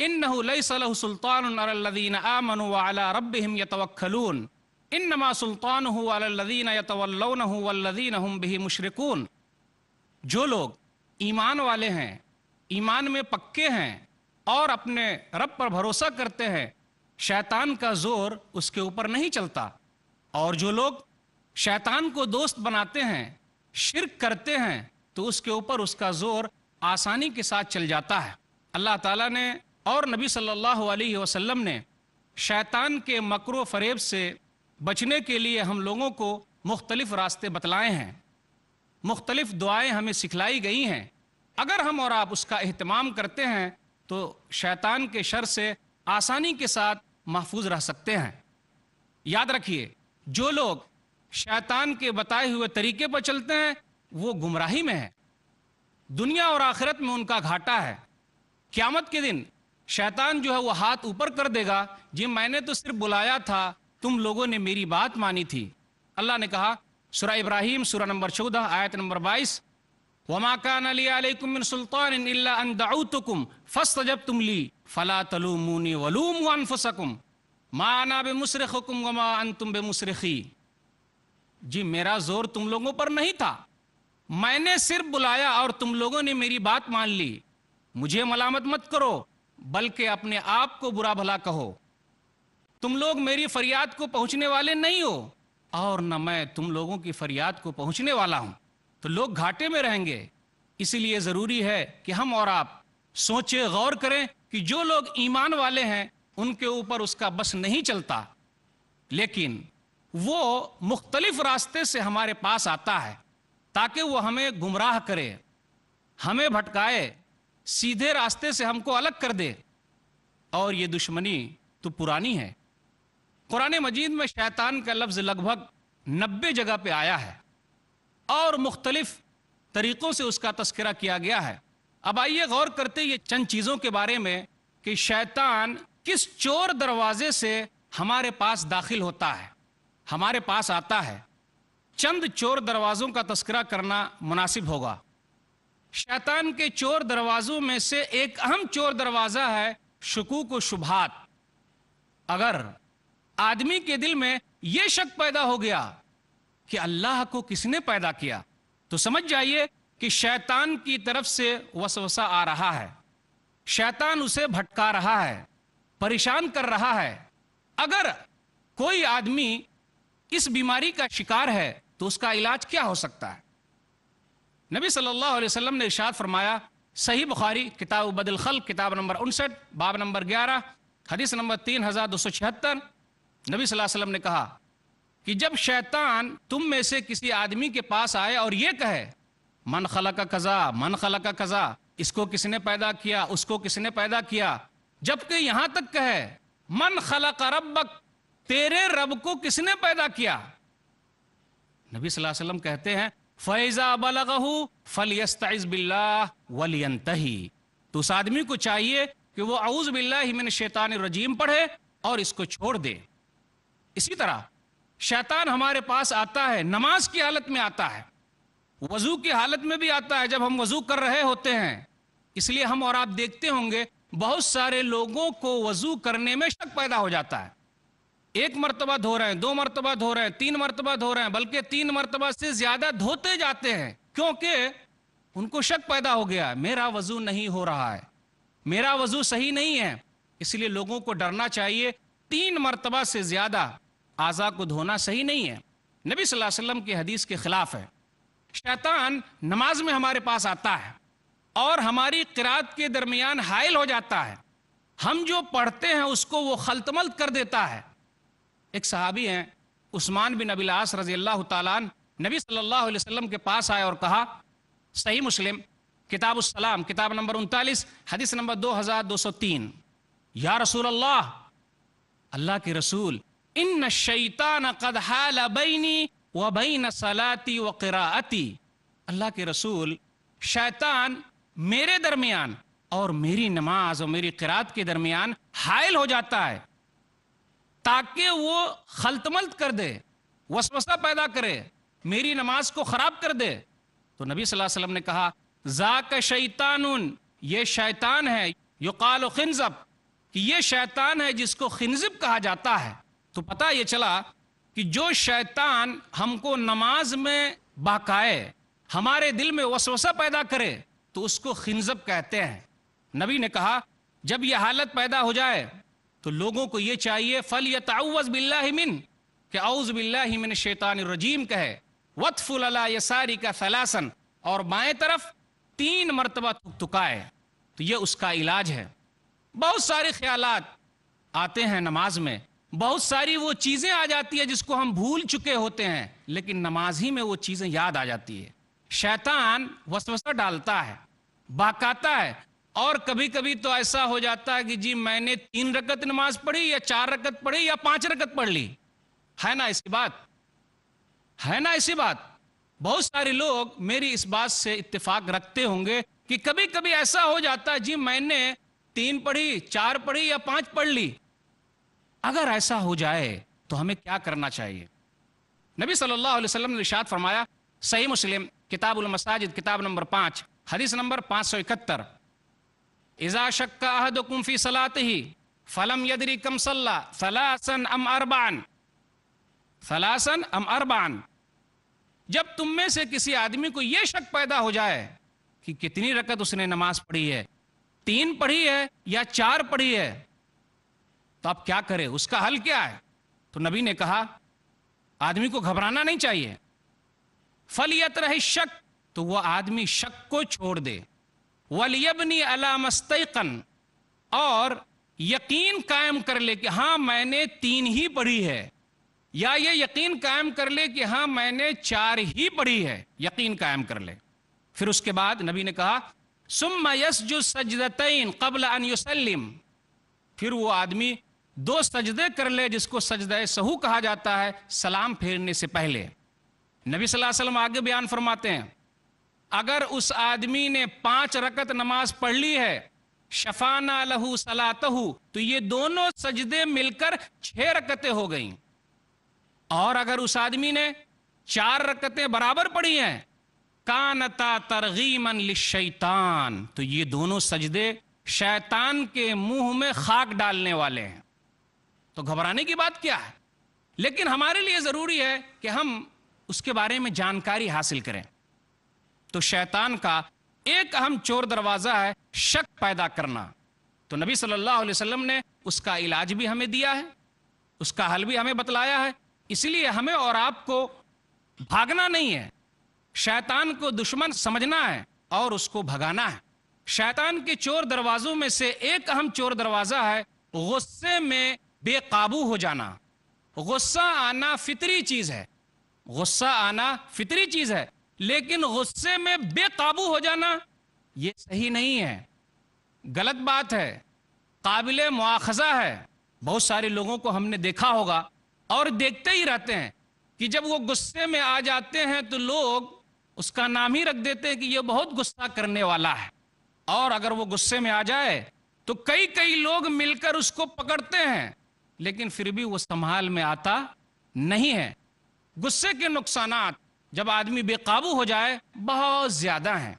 إنه ليس له سلطان على الذين آمنوا وعلى ربهم يتوكلون إنما سلطانه على الذين يتولونه والذين هم به مشركون. جو لوگ ایمان والے ہیں، ایمان میں پکے ہیں اور اپنے رب پر بھروسہ کرتے ہیں، شیطان کا زور اس کے اوپر نہیں چلتا. اور جو لوگ شیطان کو دوست بناتے ہیں، شرک کرتے ہیں، تو اس کے اوپر اس کا زور آسانی کے ساتھ چل جاتا ہے. اللہ تعالیٰ نے اور نبی صلی اللہ علیہ وسلم نے شیطان کے مکر و فریب سے بچنے کے لیے ہم لوگوں کو مختلف راستے بتلائے ہیں، مختلف دعائیں ہمیں سکھلائی گئی ہیں. اگر ہم اور آپ اس کا اہتمام کرتے ہیں تو شیطان کے شر سے آسانی کے ساتھ محفوظ رہ سکتے ہیں. یاد رکھیے، جو لوگ شیطان کے بتائے ہوئے طریقے پر چلتے ہیں وہ گمراہی میں ہیں، دنیا اور آخرت میں ان کا گھاٹا ہے. قیامت کے دن شیطان جو ہے وہ ہاتھ اوپر کر دے گا، جی میں نے تو صرف بلایا تھا، تم لوگوں نے میری بات مانی تھی. اللہ نے کہا سورہ ابراہیم سورہ نمبر 14 آیت نمبر 22، وَمَا كَانَ لِي عَلَيْكُم مِّن سُلْطَانٍ إِلَّا أَن دَعَوْتُكُمْ فَاسْتَجَبْتُمْ لِي فَلَا تَلُومُونِي وَلُومُوا أَنفُسَكُمْ مَا أَنَا بِمُصْرِخِكُمْ وَمَا أَنتُم بِمُصْرِخِي. جی میرا زور تم لوگوں پر نہیں تھا، میں نے صرف بلایا اور تم لوگوں نے میری بات مان لی. مجھے ملامت مت کرو بلکہ اپنے آپ کو برا بھلا کہو. تم لوگ میری فریاد کو پہنچنے والے نہیں ہو اور نہ میں تم لوگوں کی فریاد کو پہنچنے والا ہوں. تو لوگ گھاٹے میں رہیں گے. اسی لیے ضروری ہے کہ ہم اور آپ سوچیں، غور کریں کہ جو لوگ ایمان والے ہیں ان کے اوپر اس کا بس نہیں چلتا، لیکن وہ مختلف راستے سے ہمارے پاس آتا ہے تاکہ وہ ہمیں گمراہ کرے، ہمیں بھٹکائے، سیدھے راستے سے ہم کو الگ کر دے. اور یہ دشمنی تو پرانی ہے. قرآن مجید میں شیطان کا لفظ لگ بھگ 90 جگہ پہ آیا ہے اور مختلف طریقوں سے اس کا تذکرہ کیا گیا ہے. اب آئیے غور کرتے یہ چند چیزوں کے بارے میں کہ شیطان کس چور دروازے سے ہمارے پاس داخل ہوتا ہے، ہمارے پاس آتا ہے. چند چور دروازوں کا تذکرہ کرنا مناسب ہوگا. شیطان کے چور دروازوں میں سے ایک اہم چور دروازہ ہے شکوک و شبہات. اگر آدمی کے دل میں یہ شک پیدا ہو گیا کہ اللہ کو کس نے پیدا کیا تو سمجھ جائیے کہ شیطان کی طرف سے وسوسہ آ رہا ہے، شیطان اسے بھٹکا رہا ہے، پریشان کر رہا ہے. اگر کوئی آدمی اس بیماری کا شکار ہے تو اس کا علاج کیا ہو سکتا ہے؟ نبی صلی اللہ علیہ وسلم نے ارشاد فرمایا، صحیح بخاری کتاب بدء الخلق کتاب نمبر 59 باب نمبر 11 حدیث نمبر 3276، نبی صلی اللہ علیہ وسلم نے کہا کہ جب شیطان تم میں سے کسی آدمی کے پاس آئے اور یہ کہے من خلق کذا من خلق کذا، اس کو کس نے پیدا کیا، اس کو کس نے پیدا کیا، جبکہ یہاں تک کہے من خلق ربک، تیرے رب کو کس نے پیدا کیا، نبی صلی اللہ علیہ وسلم کہتے ہیں فَإِذَا بَلَغَهُ فَلْيَسْتَعِذْ بِاللَّهِ وَلْيَنْتَهِ، تو اس آدمی کو چاہیے کہ وہ اعوذ باللہ من الشیطان الرجیم پڑھے اور اس کو چھوڑ دے. اسی طرح شیطان ہمارے پاس آتا ہے، نماز کی حالت میں آتا ہے، وضو کی حالت میں بھی آتا ہے جب ہم وضو کر رہے ہوتے ہیں. اس لیے ہم اور آپ دیکھتے ہوں گے بہت سارے لوگوں کو وضو کرنے میں شک پیدا ہو جاتا ہے. ایک مرتبہ دھو رہے ہیں، 2 مرتبہ دھو رہے ہیں، 3 مرتبہ دھو رہے ہیں، بلکہ 3 مرتبہ سے زیادہ دھوتے جاتے ہیں کیونکہ ان کو شک پیدا ہو گیا میرا وضو نہیں ہو رہا ہے، میرا وضو صحیح نہیں ہے. اس لیے لوگوں کو ڈرنا چاہیے، 3 مرتبہ سے زیادہ اعضاء کو دھونا صحیح نہیں ہے، نبی صلی اللہ علیہ وسلم کی حدیث کے خلاف ہے. شیطان نماز میں ہمارے پاس آتا ہے اور ہماری قرات کے درمیان حائل ہو جاتا ہے، ہم جو پڑھتے ہیں اس کو وہ خلط ملط کر دیتا ہے. ایک صحابی ہیں عثمان بن ابی العاص رضی اللہ تعالیٰ عنہ، نبی صلی اللہ علیہ وسلم کے پاس آئے اور کہا، صحیح مسلم کتاب السلام کتاب نمبر 39 حدیث نمبر 2203، یا رسول اللہ، اللہ کے رسول، ان الشیطان قد حال بینی وبین صلاتی وقراءتی، اللہ کے رسول، شیطان میرے درمیان اور میری نماز اور میری قرات کے درمیان حائل ہو جاتا ہے تاکہ وہ خلط ملط کر دے، وسوسہ پیدا کرے، میری نماز کو خراب کر دے. تو نبی صلی اللہ علیہ وسلم نے کہا ذاک شیطان، یہ شیطان ہے، یقال خنزب، کہ یہ شیطان ہے جس کو خنزب کہا جاتا ہے، تو پتہ یہ چلا کہ جو شیطان ہم کو نماز میں بہکائے، ہمارے دل میں وسوسہ پیدا کرے، تو اس کو خنزب کہتے ہیں۔ نبی نے کہا جب یہ حالت پیدا ہو جائے تو لوگوں کو یہ چاہیے فَلْيَتَعَوَّذْ بِاللَّهِ مِنْ کہ اعوذ باللہ من الشیطان الرجیم کہے، وَطْفُلْ عَلَى يَسَارِكَ ثَلَاثًا اور بائیں طرف 3 مرتبہ تھکائے، تو یہ اس کا علاج ہے۔ بہت سارے خیالات آتے ہیں نماز میں، بہت ساری وہ چیزیں آ جاتی ہیں جس کو ہم بھول چکے ہوتے ہیں، لیکن نماز ہی میں وہ چیزیں یاد آ جاتی ہے۔ شیطان وسوسہ ڈالتا ہے، بہکاتا ہے، اور کبھی کبھی تو ایسا ہو جاتا ہے کہ جی میں نے 3 رکعت نماز پڑھی یا 4 رکعت پڑھی یا 5 رکعت پڑھ لی، ہے نا ایسی بات، ہے نا ایسی بات۔ بہت سارے لوگ میری اس بات سے اتفاق رکھتے ہوں گے کہ کبھی کبھی ایسا ہو جاتا ہے جی میں نے 3 پڑھی، 4 پڑھی یا 5 پڑھ لی۔ اگر ایسا ہو جائے تو ہمیں کیا کرنا چاہیے؟ نبی صلی اللہ علیہ وسلم نے ارشاد فرمایا، صحیح مسلم کتاب المساجد کتاب نمبر 5 حدیث نمبر 571، اذا شک احدکم فی صلاتہ فلم یدری کم صلی ثلاثا ام اربعا، جب تم میں سے کسی آدمی کو یہ شک پیدا ہو جائے کہ کتنی رکعت اس نے نماز پڑھی ہے، 3 پڑھی ہے یا 4 پڑھی ہے، تو اب کیا کرے، اس کا حل کیا ہے؟ تو نبی نے کہا آدمی کو گھبرانا نہیں چاہیے، فَلْيَتْرَحِ الشَّكْ تو وہ آدمی شک کو چھوڑ دے، وَلْيَبْنِي عَلَى مَسْتَيْقَنَ اور یقین قائم کر لے کہ ہاں میں نے 3 ہی پڑھی ہے، یا یہ یقین قائم کر لے کہ ہاں میں نے 4 ہی پڑھی ہے، یقین قائم کر لے۔ پھر اس کے بعد نبی نے کہا ثُمَّ يَسْجُدْ سَجْدَتَيْن قَبْلَ أَنْ يُسَلِّمْ، پھر وہ آدمی 2 سجدے کر لے جس کو سجدہ سہو کہا جاتا ہے، سلام پھیرنے سے پہلے۔ نبی صلی اللہ علیہ وسلم آگے بیان فرماتے ہیں اگر اس آدمی نے 5 رکعت نماز پڑھ لی ہے، شفانا لہو صلاتہ، تو یہ دونوں سجدے مل کر 6 رکعتیں ہو گئیں، اور اگر اس آدمی نے 4 رکعتیں برابر پڑھی ہیں، کانتا ترغیما للشیطان، تو یہ دونوں سجدے شیطان کے منہ میں خاک ڈالنے والے ہیں۔ تو گھبرانے کی بات کیا ہے؟ لیکن ہمارے لیے ضروری ہے کہ ہم اس کے بارے میں جانکاری حاصل کریں۔ تو شیطان کا ایک اہم چور دروازہ ہے شک پیدا کرنا، تو نبی صلی اللہ علیہ وسلم نے اس کا علاج بھی ہمیں دیا ہے، اس کا حل بھی ہمیں بتلایا ہے۔ اس لیے ہمیں اور آپ کو بھاگنا نہیں ہے، شیطان کو دشمن سمجھنا ہے اور اس کو بھگانا ہے۔ شیطان کے چور دروازوں میں سے ایک اہم چور دروازہ ہے غصے میں بے قابو ہو جانا۔ غصہ آنا فطری چیز ہے، غصہ آنا فطری چیز ہے، لیکن غصے میں بے قابو ہو جانا یہ صحیح نہیں ہے، غلط بات ہے، قابل مواخذہ ہے۔ بہت سارے لوگوں کو ہم نے دیکھا ہوگا اور دیکھتے ہی رہتے ہیں کہ جب وہ غصے میں آ جاتے ہیں تو لوگ اس کا نام ہی رکھ دیتے ہیں کہ یہ بہت غصہ کرنے والا ہے، اور اگر وہ غصے میں آ جائے تو کئی لوگ مل کر اس کو پکڑتے ہیں، لیکن پھر بھی وہ سنبھال میں آتا نہیں ہے۔ غصے کے نقصانات جب آدمی بے قابو ہو جائے بہت زیادہ ہیں۔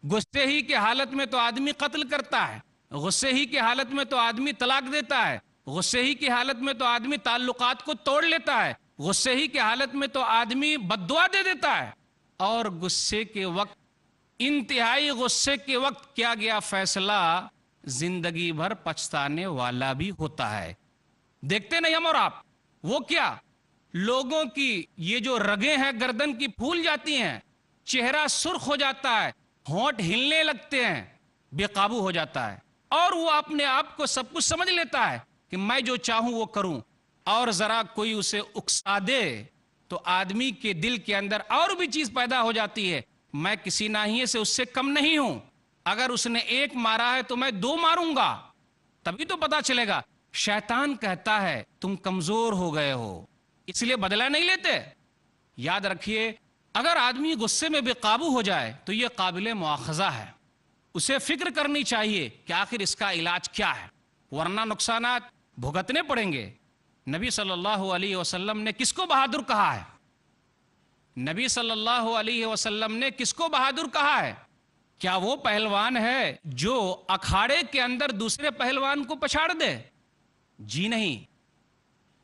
غصے ہی کی حالت میں تو آدمی قتل کرتا ہے، غصے ہی کی حالت میں تو آدمی طلاق دیتا ہے، غصے ہی کی حالت میں تو آدمی تعلقات کو توڑ لیتا ہے، غصے ہی کی حالت میں تو آدمی بد دعا دے دیتا ہے، اور غصے کے وقت، انتہائی غصے کے وقت کیا گیا فیصلہ زندگی بھر پچھتانے والا بھی ہوتا ہے۔ دیکھتے نہیں ہم اور آپ، وہ کیا لوگوں کی یہ جو رگیں ہیں گردن کی پھول جاتی ہیں، چہرہ سرخ ہو جاتا ہے، ہونٹ ہلنے لگتے ہیں، بے قابو ہو جاتا ہے، اور وہ اپنے آپ کو سب کچھ سمجھ لیتا ہے کہ میں جو چاہوں وہ کروں، اور ذرا کوئی اسے اکسا دے تو آدمی کے دل کے اندر اور بھی چیز پیدا ہو جاتی ہے، میں کسی ناحیے سے اس سے کم نہیں ہوں، اگر اس نے 1 مارا ہے تو میں 2 ماروں گا، تبھی تو پتا چلے گا۔ شیطان کہتا ہے تم کمزور ہو گئے ہو، اس لیے بدلہ نہیں لیتے۔ یاد رکھیے اگر آدمی غصے میں بے قابو ہو جائے تو یہ قابل مواخذہ ہے، اسے فکر کرنی چاہیے کہ آخر اس کا علاج کیا ہے، ورنہ نقصانات بھگتنے پڑیں گے۔ نبی صلی اللہ علیہ وسلم نے کس کو بہادر کہا ہے؟ نبی صلی اللہ علیہ وسلم نے کس کو بہادر کہا ہے؟ کیا وہ پہلوان ہے جو اکھاڑے کے اندر دوسرے پہلوان کو پچھاڑ دے؟ جی نہیں،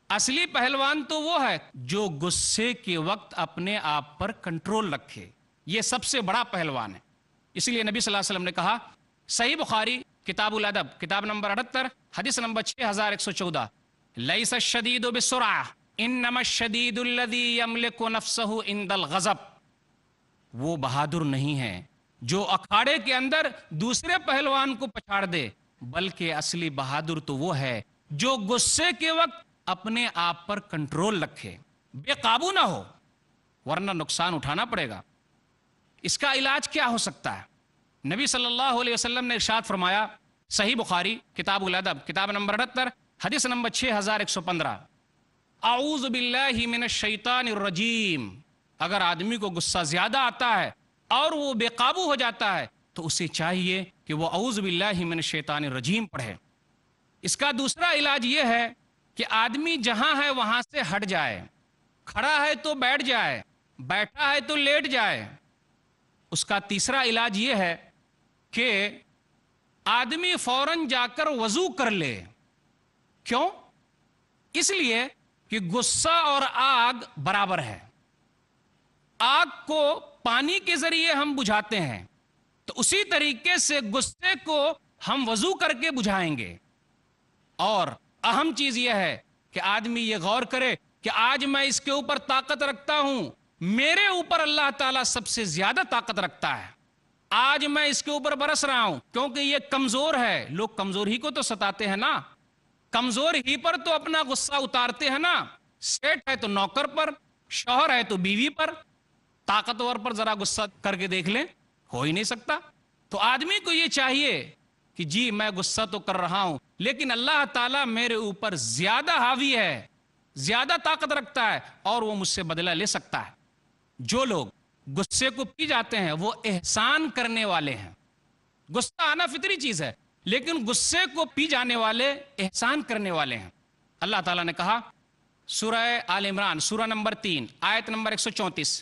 اصلی پہلوان تو وہ ہے جو غصے کے وقت اپنے آپ پر کنٹرول رکھے، یہ سب سے بڑا پہلوان ہے۔ اس لیے نبی صلی اللہ علیہ وسلم نے کہا، صحیح بخاری کتاب الادب کتاب نمبر 78 حدیث نمبر 6114، لیس الشدید بالسرعہ انما الشدید الذی یملک نفسہ عند الغضب۔ وہ بہادر نہیں ہے جو اکھاڑے کے اندر دوسرے پہلوان کو پچھاڑ دے، بلکہ اصلی بہادر تو وہ ہے جو غصے کے وقت اپنے آپ پر کنٹرول رکھے، بے قابو نہ ہو، ورنہ نقصان اٹھانا پڑے گا۔ اس کا علاج کیا ہو سکتا ہے؟ نبی صلی اللہ علیہ وسلم نے ارشاد فرمایا، صحیح بخاری کتاب الادب کتاب نمبر 78 حدیث نمبر 6115، اعوذ باللہ من الشیطان الرجیم۔ اگر آدمی کو غصہ زیادہ آتا ہے اور وہ بے قابو ہو جاتا ہے تو اسے چاہیے کہ وہ اعوذ باللہ من الشیطان الرجیم پڑھے۔ اس کا دوسرا علاج یہ ہے کہ آدمی جہاں ہے وہاں سے ہٹ جائے، کھڑا ہے تو بیٹھ جائے، بیٹھا ہے تو لیٹ جائے۔ اس کا تیسرا علاج یہ ہے کہ آدمی فوراً جا کر وضو کر لے۔ کیوں؟ اس لیے کہ غصہ اور آگ برابر ہے۔ آگ کو پانی کے ذریعے ہم بجھاتے ہیں، تو اسی طریقے سے غصے کو ہم وضو کر کے بجھائیں گے۔ اور اہم چیز یہ ہے کہ آدمی یہ غور کرے کہ آج میں اس کے اوپر طاقت رکھتا ہوں، میرے اوپر اللہ تعالیٰ سب سے زیادہ طاقت رکھتا ہے۔ آج میں اس کے اوپر برس رہا ہوں کیونکہ یہ کمزور ہے۔ لوگ کمزور ہی کو تو ستاتے ہیں نا، کمزور ہی پر تو اپنا غصہ اتارتے ہیں نا۔ سیٹ ہے تو نوکر پر، شوہر ہے تو بیوی پر، طاقتور پر ذرا غصہ کر کے دیکھ لیں، ہو ہی نہیں سکتا۔ تو آدمی کو یہ چاہیے کہ جی میں غصہ تو کر رہا ہوں لیکن اللہ تعالیٰ میرے اوپر زیادہ حاوی ہے، زیادہ طاقت رکھتا ہے اور وہ مجھ سے بدلہ لے سکتا ہے۔ جو لوگ غصے کو پی جاتے ہیں وہ احسان کرنے والے ہیں۔ غصہ آنا فطری چیز ہے لیکن غصے کو پی جانے والے احسان کرنے والے ہیں۔ اللہ تعالیٰ نے کہا سورہ آل عمران سورہ نمبر 3 آیت نمبر 134،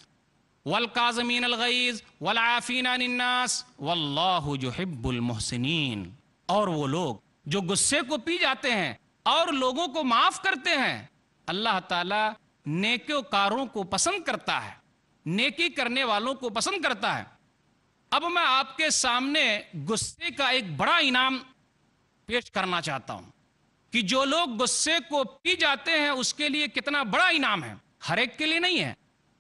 والکاظمین الغیظ والعافین عن الناس واللہ یحب المحسنین۔ اور وہ لوگ جو غصے کو پی جاتے ہیں اور لوگوں کو معاف کرتے ہیں، اللہ تعالیٰ نیکوکاروں کو پسند کرتا ہے، نیکی کرنے والوں کو پسند کرتا ہے۔ اب میں آپ کے سامنے غصے کا ایک بڑا انعام پیش کرنا چاہتا ہوں کہ جو لوگ غصے کو پی جاتے ہیں اس کے لیے کتنا بڑا انعام ہے، ہر ایک کے لیے نہیں ہے۔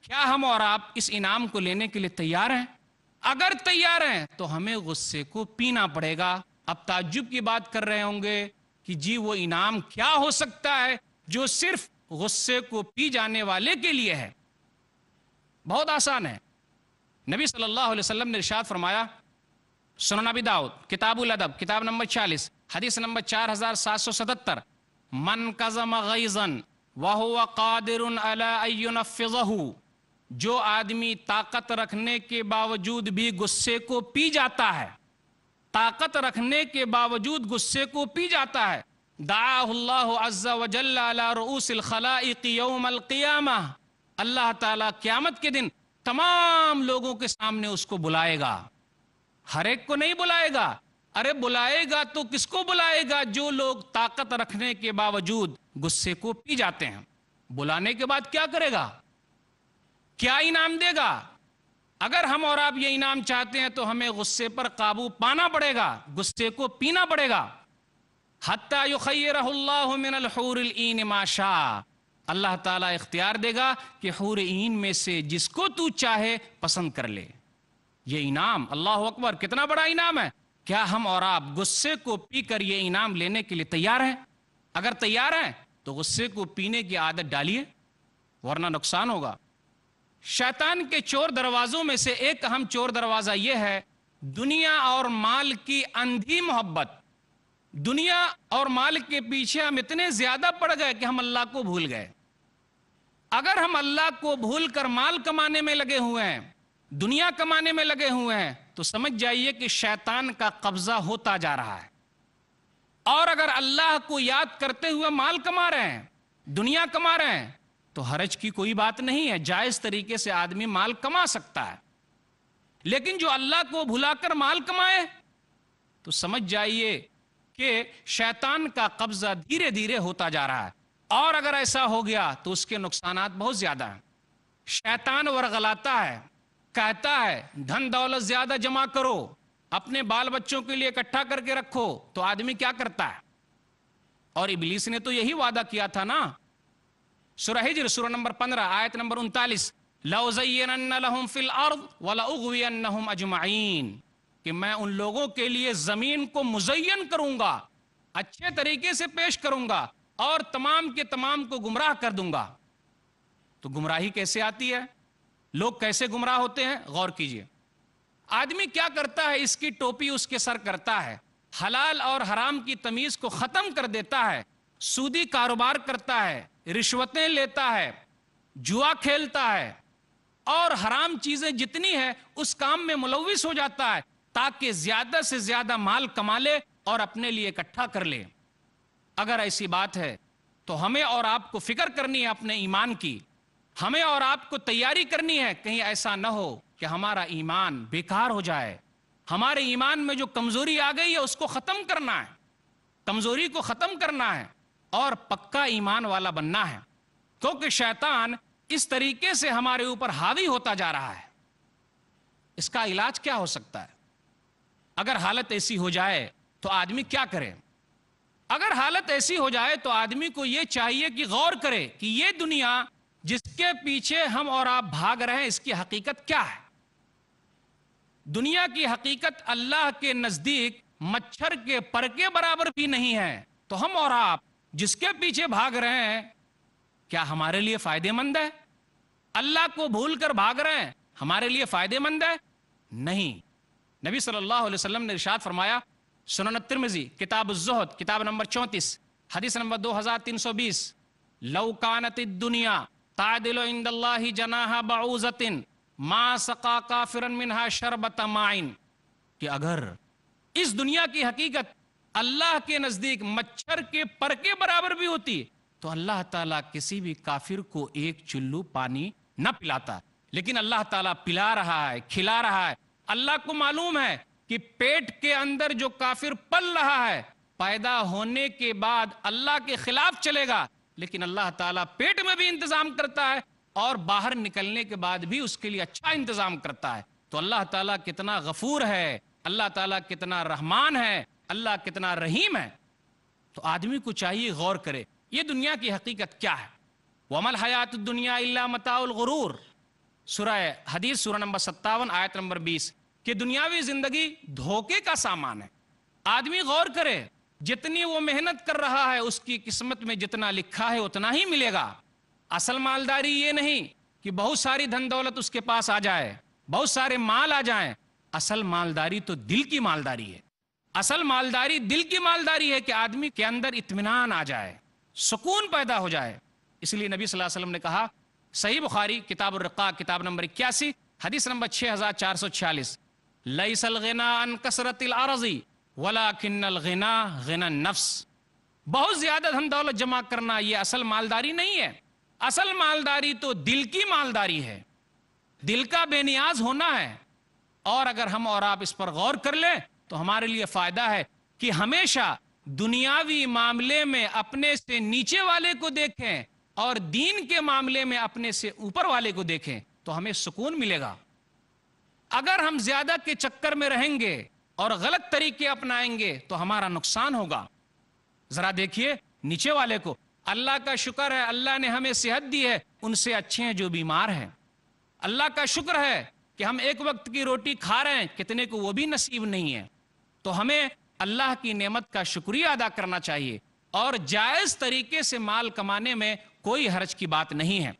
کیا ہم اور آپ اس انعام کو لینے کے لیے تیار ہیں؟ اگر تیار ہیں تو ہمیں غصے کو پینا پڑے گا۔ اب تعجب کی بات کر رہے ہوں گے کہ جی وہ انعام کیا ہو سکتا ہے جو صرف غصے کو پی جانے والے کے لیے ہے؟ بہت آسان ہے۔ نبی صلی اللہ علیہ وسلم نے ارشاد فرمایا، سنن ابی داؤد کتاب الادب کتاب نمبر 40 حدیث نمبر 4777، من کظم غیظا وہو قادر علی ان ینفذہ۔ جو آدمی طاقت رکھنے کے باوجود بھی غصے کو پی جاتا ہے، طاقت رکھنے کے باوجود غصے کو پی جاتا ہے، دعاہ اللہ عز وجل علی رؤوس الخلائق یوم القیامہ، اللہ تعالیٰ قیامت کے دن تمام لوگوں کے سامنے اس کو بلائے گا۔ ہر ایک کو نہیں بلائے گا، ارے بلائے گا تو کس کو بلائے گا؟ جو لوگ طاقت رکھنے کے باوجود غصے کو پی جاتے ہیں۔ بلانے کے بعد کیا کرے گا؟ کیا انعام دے گا؟ اگر ہم اور آپ یہ انعام چاہتے ہیں تو ہمیں غصے پر قابو پانا پڑے گا، غصے کو پینا پڑے گا۔ حتی یخیرہ اللہ من الحور العین ما شاء، اللہ تعالیٰ اختیار دے گا کہ حور عین میں سے جس کو تو چاہے پسند کر لے۔ یہ انعام، اللہ اکبر، کتنا بڑا انعام ہے۔ کیا ہم اور آپ غصے کو پی کر یہ انعام لینے کے لیے تیار ہیں؟ اگر تیار ہیں تو غصے کو پینے کی عادت ڈالیے، ورنہ نقصان ہوگا۔ شیطان کے چور دروازوں میں سے ایک اہم چور دروازہ یہ ہے دنیا اور مال کی اندھی محبت۔ دنیا اور مال کے پیچھے ہم اتنے زیادہ پڑ گئے کہ ہم اللہ کو بھول گئے۔ اگر ہم اللہ کو بھول کر مال کمانے میں لگے ہوئے ہیں، دنیا کمانے میں لگے ہوئے ہیں، تو سمجھ جائیے کہ شیطان کا قبضہ ہوتا جا رہا ہے۔ اور اگر اللہ کو یاد کرتے ہوئے مال کما رہے ہیں، دنیا کما رہے ہیں، تو حرج کی کوئی بات نہیں ہے، جائز طریقے سے آدمی مال کما سکتا ہے۔ لیکن جو اللہ کو بھلا کر مال کمائے تو سمجھ جائیے کہ شیطان کا قبضہ دھیرے دھیرے ہوتا جا رہا ہے، اور اگر ایسا ہو گیا تو اس کے نقصانات بہت زیادہ ہیں۔ شیطان ورغلاتا ہے، کہتا ہے دھن دولت زیادہ جمع کرو، اپنے بال بچوں کے لیے اکٹھا کر کے رکھو، تو آدمی کیا کرتا ہے؟ اور ابلیس نے تو یہی وعدہ کیا تھا نا، سورہ ہجر سورہ نمبر 15 آیت نمبر 39، لَأُزَيِّنَنَّ لَهُمْ فِي الْأَرْضِ وَلَأُغْوِيَنَّهُمْ أَجْمَعِينَ، کہ میں ان لوگوں کے لیے زمین کو مزین کروں گا، اچھے طریقے سے پیش کروں گا، اور تمام کے تمام کو گمراہ کر دوں گا۔ تو گمراہی کیسے آتی ہے؟ لوگ کیسے گمراہ ہوتے ہیں؟ غور کیجئے۔ آدمی کیا کرتا ہے؟ اس کی ٹوپی اس کے سر کرتا ہے، حلال اور حرام کی تمیز کو ختم کر دیتا ہے، سودی کاروبار کرتا ہے، رشوتیں لیتا ہے، جوا کھیلتا ہے، اور حرام چیزیں جتنی ہیں اس کام میں ملوث ہو جاتا ہے، تاکہ زیادہ سے زیادہ مال کما لے اور اپنے لیے اکٹھا کر لے۔ اگر ایسی بات ہے تو ہمیں اور آپ کو فکر کرنی ہے اپنے ایمان کی، ہمیں اور آپ کو تیاری کرنی ہے، کہیں ایسا نہ ہو کہ ہمارا ایمان بیکار ہو جائے۔ ہمارے ایمان میں جو کمزوری آ گئی ہے اس کو ختم کرنا ہے، کمزوری کو ختم کرنا ہے اور پکا ایمان والا بننا ہے، کیونکہ شیطان اس طریقے سے ہمارے اوپر حاوی ہوتا جا رہا ہے۔ اس کا علاج کیا ہو سکتا ہے؟ اگر حالت ایسی ہو جائے تو آدمی کیا کرے؟ اگر حالت ایسی ہو جائے تو آدمی کو یہ چاہیے کہ غور کرے کہ یہ دنیا جس کے پیچھے ہم اور آپ بھاگ رہے ہیں اس کی حقیقت کیا ہے۔ دنیا کی حقیقت اللہ کے نزدیک مچھر کے پر کے برابر بھی نہیں ہے، تو ہم اور آپ جس کے پیچھے بھاگ رہے ہیں کیا ہمارے لیے فائدے مند ہے؟ اللہ کو بھول کر بھاگ رہے ہیں، ہمارے لیے فائدے مند ہے؟ نہیں۔ نبی صلی اللہ علیہ وسلم نے ارشاد فرمایا، سنن الترمذی کتاب الزہد کتاب نمبر 34 حدیث نمبر 2320، لو کانت الدنیا تعدل عند اللہ جناح بعوضۃ ما سقا کافرا منها شربۃ ماء، کہ اگر اس دنیا کی حقیقت اللہ کے نزدیک مچھر کے پر کے برابر بھی ہوتی تو اللہ تعالیٰ کسی بھی کافر کو ایک چلو پانی نہ پلاتا، لیکن اللہ تعالیٰ پلا رہا ہے، کھلا رہا ہے۔ اللہ کو معلوم ہے کہ پیٹ کے اندر جو کافر پل رہا ہے پیدا ہونے کے بعد اللہ کے خلاف چلے گا، لیکن اللہ تعالیٰ پیٹ میں بھی انتظام کرتا ہے اور باہر نکلنے کے بعد بھی اس کے لیے اچھا انتظام کرتا ہے۔ تو اللہ تعالیٰ کتنا غفور ہے، اللہ تعالیٰ کتنا رحمان ہے، اللہ کتنا رحیم ہے۔ تو آدمی کو چاہیے غور کرے یہ دنیا کی حقیقت کیا ہے۔ وَمَا الْحَيَاةُ الدُّنْيَا إِلَّا مَتَاعُ الْغُرُورِ، سورہ حدیث سورہ نمبر 57 آیت نمبر 20، کہ دنیاوی زندگی دھوکے کا سامان ہے۔ آدمی غور کرے، جتنی وہ محنت کر رہا ہے اس کی قسمت میں جتنا لکھا ہے اتنا ہی ملے گا۔ اصل مالداری یہ نہیں کہ بہت ساری دھن دولت اس کے پاس آ جائے، بہت سارے مال آ جائیں۔ اصل مالداری تو دل کی مالداری ہے، اصل مالداری دل کی مالداری ہے کہ آدمی کے اندر اطمینان آ جائے، سکون پیدا ہو جائے۔ اس لیے نبی صلی اللہ علیہ وسلم نے کہا، صحیح بخاری کتاب الرقاق کتاب نمبر 81 حدیث نمبر 6446، لیس الغنا عن کثرت الارض ولکن الغنا غنى النفس، بہت زیادہ دھن دولت جمع کرنا یہ اصل مالداری نہیں ہے، اصل مالداری تو دل کی مالداری ہے، دل کا بے نیاز ہونا ہے۔ اور اگر ہم اور آپ اس پر غور کر لیں تو ہمارے لیے فائدہ ہے کہ ہمیشہ دنیاوی معاملے میں اپنے سے نیچے والے کو دیکھیں اور دین کے معاملے میں اپنے سے اوپر والے کو دیکھیں تو ہمیں سکون ملے گا۔ اگر ہم زیادہ کے چکر میں رہیں گے اور غلط طریقے اپنائیں گے تو ہمارا نقصان ہوگا۔ ذرا دیکھیے نیچے والے کو، اللہ کا شکر ہے اللہ نے ہمیں صحت دی ہے، ان سے اچھے ہیں جو بیمار ہیں۔ اللہ کا شکر ہے کہ ہم ایک وقت کی روٹی کھا رہے ہیں، کتنے کو وہ بھی نصیب نہیں ہے۔ تو ہمیں اللہ کی نعمت کا شکریہ ادا کرنا چاہیے، اور جائز طریقے سے مال کمانے میں کوئی حرج کی بات نہیں ہے۔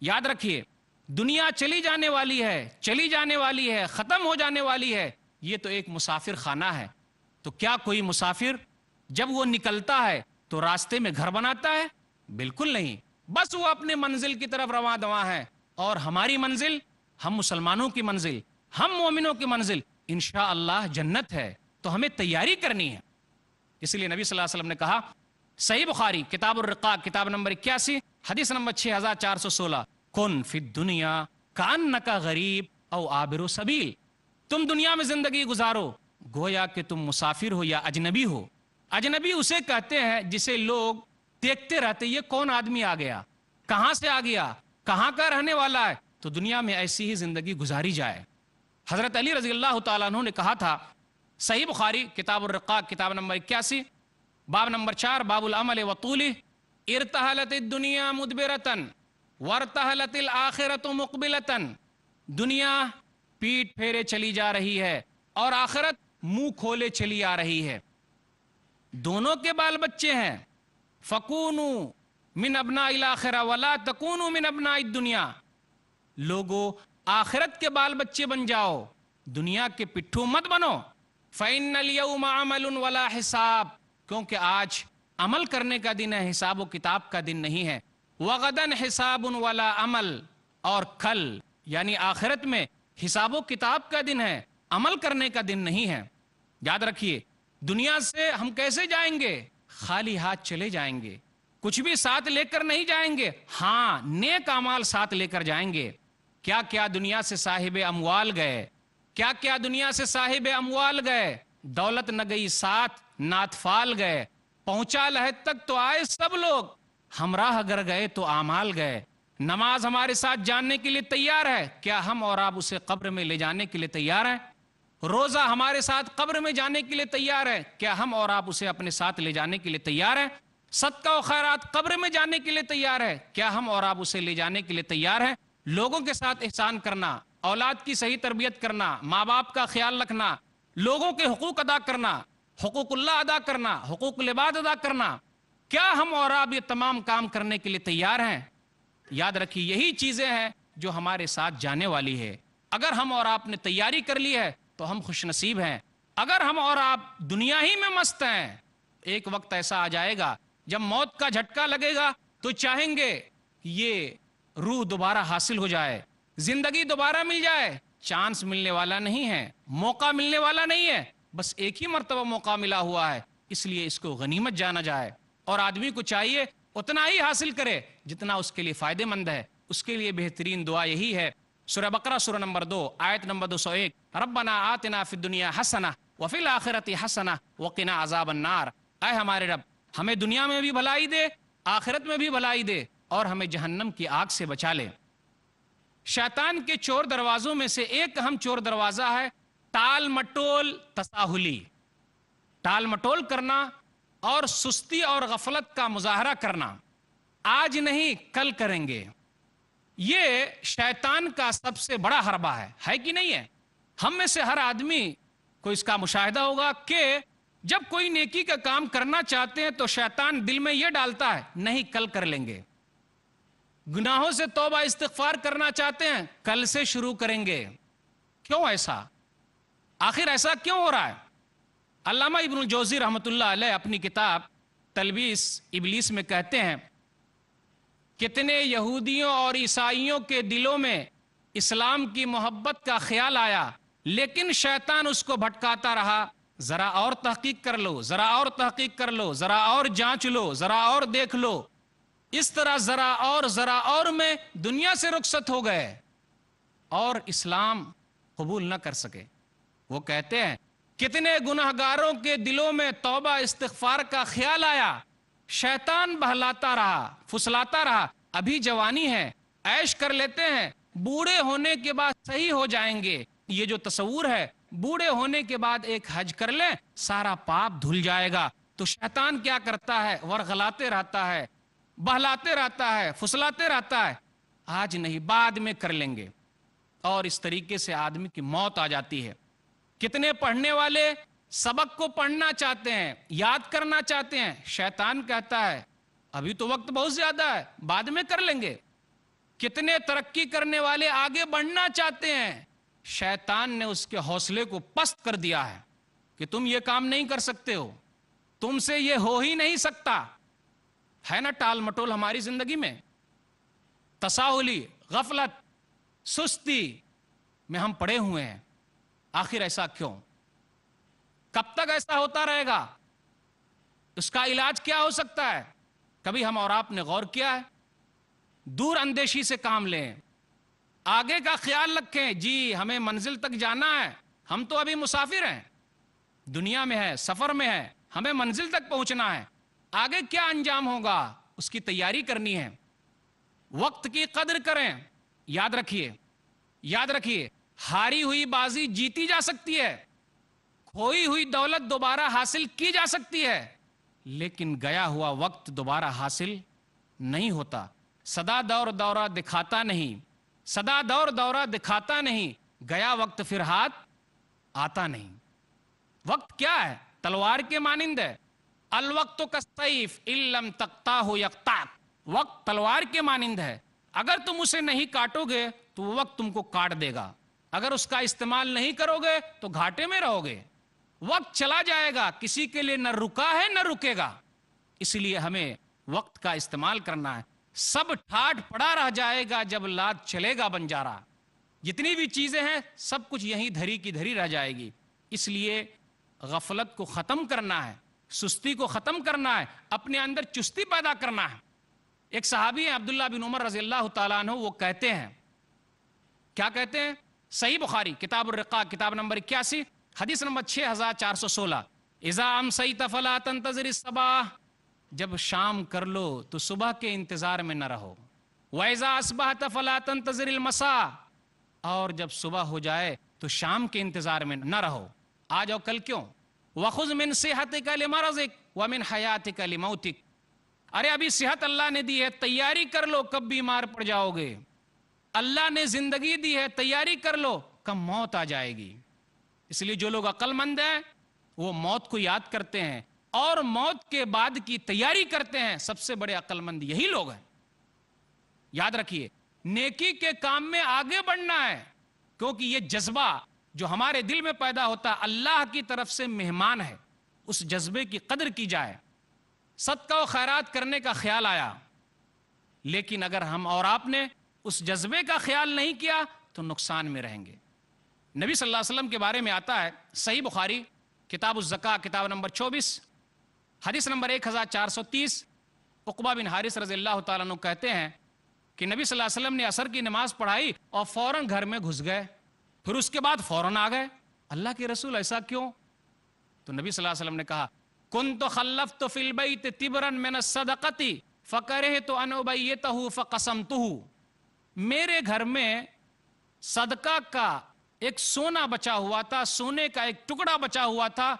یاد رکھیے دنیا چلی جانے والی ہے، چلی جانے والی ہے، ختم ہو جانے والی ہے، یہ تو ایک مسافر خانہ ہے۔ تو کیا کوئی مسافر جب وہ نکلتا ہے تو راستے میں گھر بناتا ہے؟ بالکل نہیں، بس وہ اپنے منزل کی طرف رواں دواں ہے، اور ہماری منزل، ہم مسلمانوں کی منزل، ہم مومنوں کی منزل انشاءاللہ جنت ہے، تو ہمیں تیاری کرنی ہے۔ اس لیے نبی صلی اللہ علیہ وسلم نے کہا، صحیح بخاری کتاب الرقاق کتاب نمبر 81 حدیث نمبر 6416، کن فی الدنیا کانک غریب او عابر سبیل، تم دنیا میں زندگی گزارو گویا کہ تم مسافر ہو یا اجنبی ہو. اجنبی اسے کہتے ہیں جسے لوگ دیکھتے رہتے یہ کون آدمی آ گیا, کہاں سے آ گیا, کہاں کا رہنے والا ہے. تو دنیا میں ایسی ہی زندگی گزاری جائے. حضرت علی رضی اللہ تعالیٰ عنہ نے کہا تھا, صحیح بخاری کتاب الرقاق کتاب نمبر 81 باب نمبر 4 باب العمل وطولہ, ارتحلت الدنیا مدبرتن وارتحلت الآخرت مقبلتن. دنیا پیٹ پھیرے چلی جا رہی ہے اور آخرت منہ کھولے چلی آ رہی ہے. دونوں کے بال بچے ہیں. فکونوا من ابناء الآخرہ ولا تکونوا من ابناء الدنیا. لوگو آخرت کے بال بچے بن جاؤ, دنیا کے پٹھو مت بنو. فإن اليوم عمل ولا حساب, کیونکہ آج عمل کرنے کا دن ہے, حساب و کتاب کا دن نہیں ہے. وغدن حساب ولا عمل, اور کل یعنی آخرت میں حساب و کتاب کا دن ہے, عمل کرنے کا دن نہیں ہے. یاد رکھیے دنیا سے ہم کیسے جائیں گے؟ خالی ہاتھ چلے جائیں گے, کچھ بھی ساتھ لے کر نہیں جائیں گے. ہاں نیک اعمال ساتھ لے کر جائیں گے. کیا کیا دنیا سے صاحب اموال گئے, کیا کیا دنیا سے صاحب اموال گئے, دولت نہ گئی ساتھ ناتفال گئے. پہنچا لحد تک تو آئے سب لوگ, ہمراہ اگر گئے تو اعمال گئے. نماز ہمارے ساتھ جاننے کے لیے تیار ہے, کیا ہم اور آپ اسے قبر میں لے جانے کے لیے تیار ہیں؟ روزہ ہمارے ساتھ قبر میں جانے کے لیے تیار ہے, کیا ہم اور آپ اسے اپنے ساتھ لے جانے کے لیے تیار ہیں؟ صدقہ و خیرات قبر میں جانے کے لیے تیار ہے, کیا ہم اور آپ اسے لے جانے کے لیے تیار ہیں؟ لوگوں کے ساتھ احسان کرنا, اولاد کی صحیح تربیت کرنا, ماں باپ کا خیال رکھنا, لوگوں کے حقوق ادا کرنا, حقوق اللہ ادا کرنا, حقوق العباد ادا کرنا, کیا ہم اور آپ یہ تمام کام کرنے کے لیے تیار ہیں؟ یاد رکھیے یہی چیزیں ہیں جو ہمارے ساتھ جانے والی ہے. اگر ہم اور آپ نے تیاری کر لی ہے تو ہم خوش نصیب ہیں. اگر ہم اور آپ دنیا ہی میں مست ہیں, ایک وقت ایسا آ جائے گا جب موت کا جھٹکا لگے گا تو چاہیں گے یہ روح دوبارہ حاصل ہو جائے, زندگی دوبارہ مل جائے. چانس ملنے والا نہیں ہے, موقع ملنے والا نہیں ہے, بس ایک ہی مرتبہ موقع ملا ہوا ہے, اس لیے اس کو غنیمت جانا جائے. اور آدمی کو چاہیے اتنا ہی حاصل کرے جتنا اس کے لیے فائدہ مند ہے. اس کے لیے بہترین دعا یہی ہے, سورہ بقرہ سورہ نمبر 2 آیت نمبر 201, ربنا آتنا فی الدنیا حسنہ وفی الآخرۃ حسنہ وقنا عذاب النار. اے ہمارے رب ہمیں دنیا میں بھی بھلائی دے, آخرت میں بھی بھلائی دے, اور ہمیں جہنم کی آگ سے بچا لے. شیطان کے چور دروازوں میں سے ایک اہم چور دروازہ ہے ٹال مٹول تساہلی. ٹال مٹول کرنا اور سستی اور غفلت کا مظاہرہ کرنا, آج نہیں کل کریں گے. یہ شیطان کا سب سے بڑا حربہ ہے کہ نہیں ہے؟ ہم میں سے ہر آدمی کو اس کا مشاہدہ ہوگا کہ جب کوئی نیکی کا کام کرنا چاہتے ہیں تو شیطان دل میں یہ ڈالتا ہے نہیں کل کر لیں گے. گناہوں سے توبہ استغفار کرنا چاہتے ہیں کل سے شروع کریں گے. کیوں ایسا؟ آخر ایسا کیوں ہو رہا ہے؟ علامہ ابن الجوزی رحمۃ اللہ علیہ اپنی کتاب تلبیس ابلیس میں کہتے ہیں, کتنے یہودیوں اور عیسائیوں کے دلوں میں اسلام کی محبت کا خیال آیا لیکن شیطان اس کو بھٹکاتا رہا. ذرا اور تحقیق کر لو, ذرا اور تحقیق کر لو, ذرا اور جانچ لو, ذرا اور دیکھ لو. اس طرح ذرا اور میں دنیا سے رخصت ہو گئے اور اسلام قبول نہ کر سکے. وہ کہتے ہیں کتنے گناہگاروں کے دلوں میں توبہ استغفار کا خیال آیا, شیطان بہلاتا رہا, پھسلاتا رہا. ابھی جوانی ہے, عیش کر لیتے ہیں, بوڑھے ہونے کے بعد صحیح ہو جائیں گے. یہ جو تصور ہے بوڑھے ہونے کے بعد ایک حج کر لیں سارا پاپ دھل جائے گا. تو شیطان کیا کرتا ہے؟ ورغلاتے رہتا ہے, بہلاتے رہتا ہے, پھسلاتے رہتا ہے, آج نہیں بعد میں کر لیں گے. اور اس طریقے سے آدمی کی موت آ جاتی ہے. کتنے پڑھنے والے سبق کو پڑھنا چاہتے ہیں, یاد کرنا چاہتے ہیں, شیطان کہتا ہے ابھی تو وقت بہت زیادہ ہے بعد میں کر لیں گے. کتنے ترقی کرنے والے آگے بڑھنا چاہتے ہیں, شیطان نے اس کے حوصلے کو پست کر دیا ہے کہ تم یہ کام نہیں کر سکتے ہو, تم سے یہ ہو ہی نہیں سکتا. ہے نا ٹال مٹول ہماری زندگی میں, تساہلی, غفلت, سستی میں ہم پڑے ہوئے ہیں. آخر ایسا کیوں؟ کب تک ایسا ہوتا رہے گا؟ اس کا علاج کیا ہو سکتا ہے؟ کبھی ہم اور آپ نے غور کیا ہے؟ دور اندیشی سے کام لیں, آگے کا خیال رکھیں. جی ہمیں منزل تک جانا ہے, ہم تو ابھی مسافر ہیں، دنیا میں ہے، سفر میں ہے، ہمیں منزل تک پہنچنا ہے، آگے کیا انجام ہوگا اس کی تیاری کرنی ہے۔ وقت کی قدر کریں۔ یاد رکھیے، یاد رکھیے، ہاری ہوئی بازی جیتی جا سکتی ہے، کھوئی ہوئی دولت دوبارہ حاصل کی جا سکتی ہے، لیکن گیا ہوا وقت دوبارہ حاصل نہیں ہوتا۔ سدا دور دورہ دکھاتا نہیں، سدا دور دورہ دکھاتا نہیں، گیا وقت پھر ہاتھ آتا نہیں۔ وقت کیا ہے؟ تلوار کے مانند ہے۔ الوقت کالسیف ان لم تقطعہ یقطعک۔ وقت تلوار کے مانند ہے، اگر تم اسے نہیں کاٹو گے تو وہ وقت تم کو کاٹ دے گا، اگر اس کا استعمال نہیں کرو گے تو گھاٹے میں رہو گے۔ وقت چلا جائے گا، کسی کے لیے نہ رکا ہے نہ رکے گا، اس لیے ہمیں وقت کا استعمال کرنا ہے۔ سب ٹھاٹ پڑا رہ جائے گا جب لات چلے گا بنجارا۔ جتنی بھی چیزیں ہیں سب کچھ یہیں دھری کی دھری رہ جائے گی، اس لیے غفلت کو ختم کرنا ہے، سستی کو ختم کرنا ہے، اپنے اندر چستی پیدا کرنا ہے۔ ایک صحابی ہیں عبداللہ بن عمر رضی اللہ تعالیٰ عنہ، وہ کہتے ہیں، کیا کہتے ہیں؟ صحیح بخاری کتاب الرقاق کتاب نمبر 81 حدیث نمبر 6416، اذا امسیت فلا تنتظر الصباح، جب شام کر لو تو صبح کے انتظار میں نہ رہو، وَإِذَا أَصْبَحْتَ فَلَا تَنْتَظِرِ الْمَسَاءَ، اور جب صبح ہو جائے تو شام کے انتظار میں نہ رہو، آج اور کل کیوں، وَخُذْ مِنْ صِحَّتِكَ لِمَرَضِكَ وَمِنْ حَيَاتِكَ لِمَوْتِكَ، ارے ابھی صحت اللہ نے دی ہے، تیاری کر لو کب بیمار پڑ جاؤ گے، اللہ نے زندگی دی ہے، تیاری کر لو کب موت آ جائے گی۔ اس لیے جو لوگ عقل مند ہیں وہ موت کو یاد کرتے ہیں اور موت کے بعد کی تیاری کرتے ہیں، سب سے بڑے عقل مند یہی لوگ ہیں۔ یاد رکھیے، نیکی کے کام میں آگے بڑھنا ہے، کیونکہ یہ جذبہ جو ہمارے دل میں پیدا ہوتا ہے اللہ کی طرف سے مہمان ہے، اس جذبے کی قدر کی جائے۔ صدقہ و خیرات کرنے کا خیال آیا، لیکن اگر ہم اور آپ نے اس جذبے کا خیال نہیں کیا تو نقصان میں رہیں گے۔ نبی صلی اللہ علیہ وسلم کے بارے میں آتا ہے صحیح بخاری کتاب الزکاة کتاب نمبر 24 حدیث نمبر 1430، عقبہ بن حارث رضی اللہ تعالیٰ عنہ کہتے ہیں کہ نبی صلی اللہ علیہ وسلم نے عصر کی نماز پڑھائی اور فوراً گھر میں گھس گئے، پھر اس کے بعد فوراً آ گئے۔ اللہ کے رسول ایسا کیوں؟ تو نبی صلی اللہ علیہ وسلم نے کہا، كنت خلفت في البيت تبرا من الصدقة فكرهت ان ابيته فقسمته، میرے گھر میں صدقہ کا ایک سونا بچا ہوا تھا، سونے کا ایک ٹکڑا بچا ہوا تھا،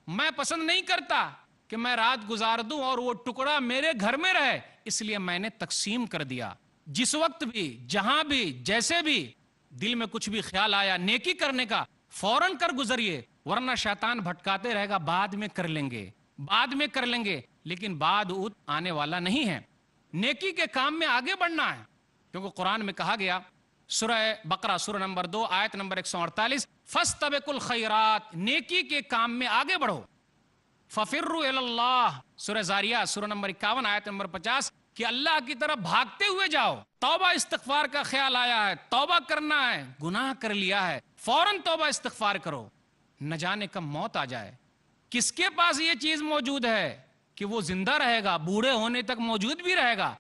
میں پسند نہیں کرتا کہ میں رات گزار دوں اور وہ ٹکڑا میرے گھر میں رہے، اس لیے میں نے تقسیم کر دیا۔ جس وقت بھی، جہاں بھی، جیسے بھی دل میں کچھ بھی خیال آیا نیکی کرنے کا، فوراً کر گزریے، ورنہ شیطان بھٹکاتے رہے گا، بعد میں کر لیں گے، بعد میں کر لیں گے، لیکن بعد آنے والا نہیں ہے۔ نیکی کے کام میں آگے بڑھنا ہے، کیونکہ قرآن میں کہا گیا سورہ بقرہ سورہ نمبر 2 آیت نمبر 148، فَاسْتَبِقُوا الْخَيْرَاتِ، نیکی کے کام میں آگے بڑھو۔ فَفِرُّوا إِلَى اللَّهِ، سورہ زاریات سورہ نمبر 51 آیت نمبر 50، کہ اللہ کی طرف بھاگتے ہوئے جاؤ۔ توبہ استغفار کا خیال آیا ہے، توبہ کرنا ہے، گناہ کر لیا ہے، فوراً توبہ استغفار کرو، نہ جانے کب موت آ جائے۔ کس کے پاس یہ چیز موجود ہے کہ وہ زندہ رہے گا، بوڑھے ہونے تک موجود بھی رہے گا؟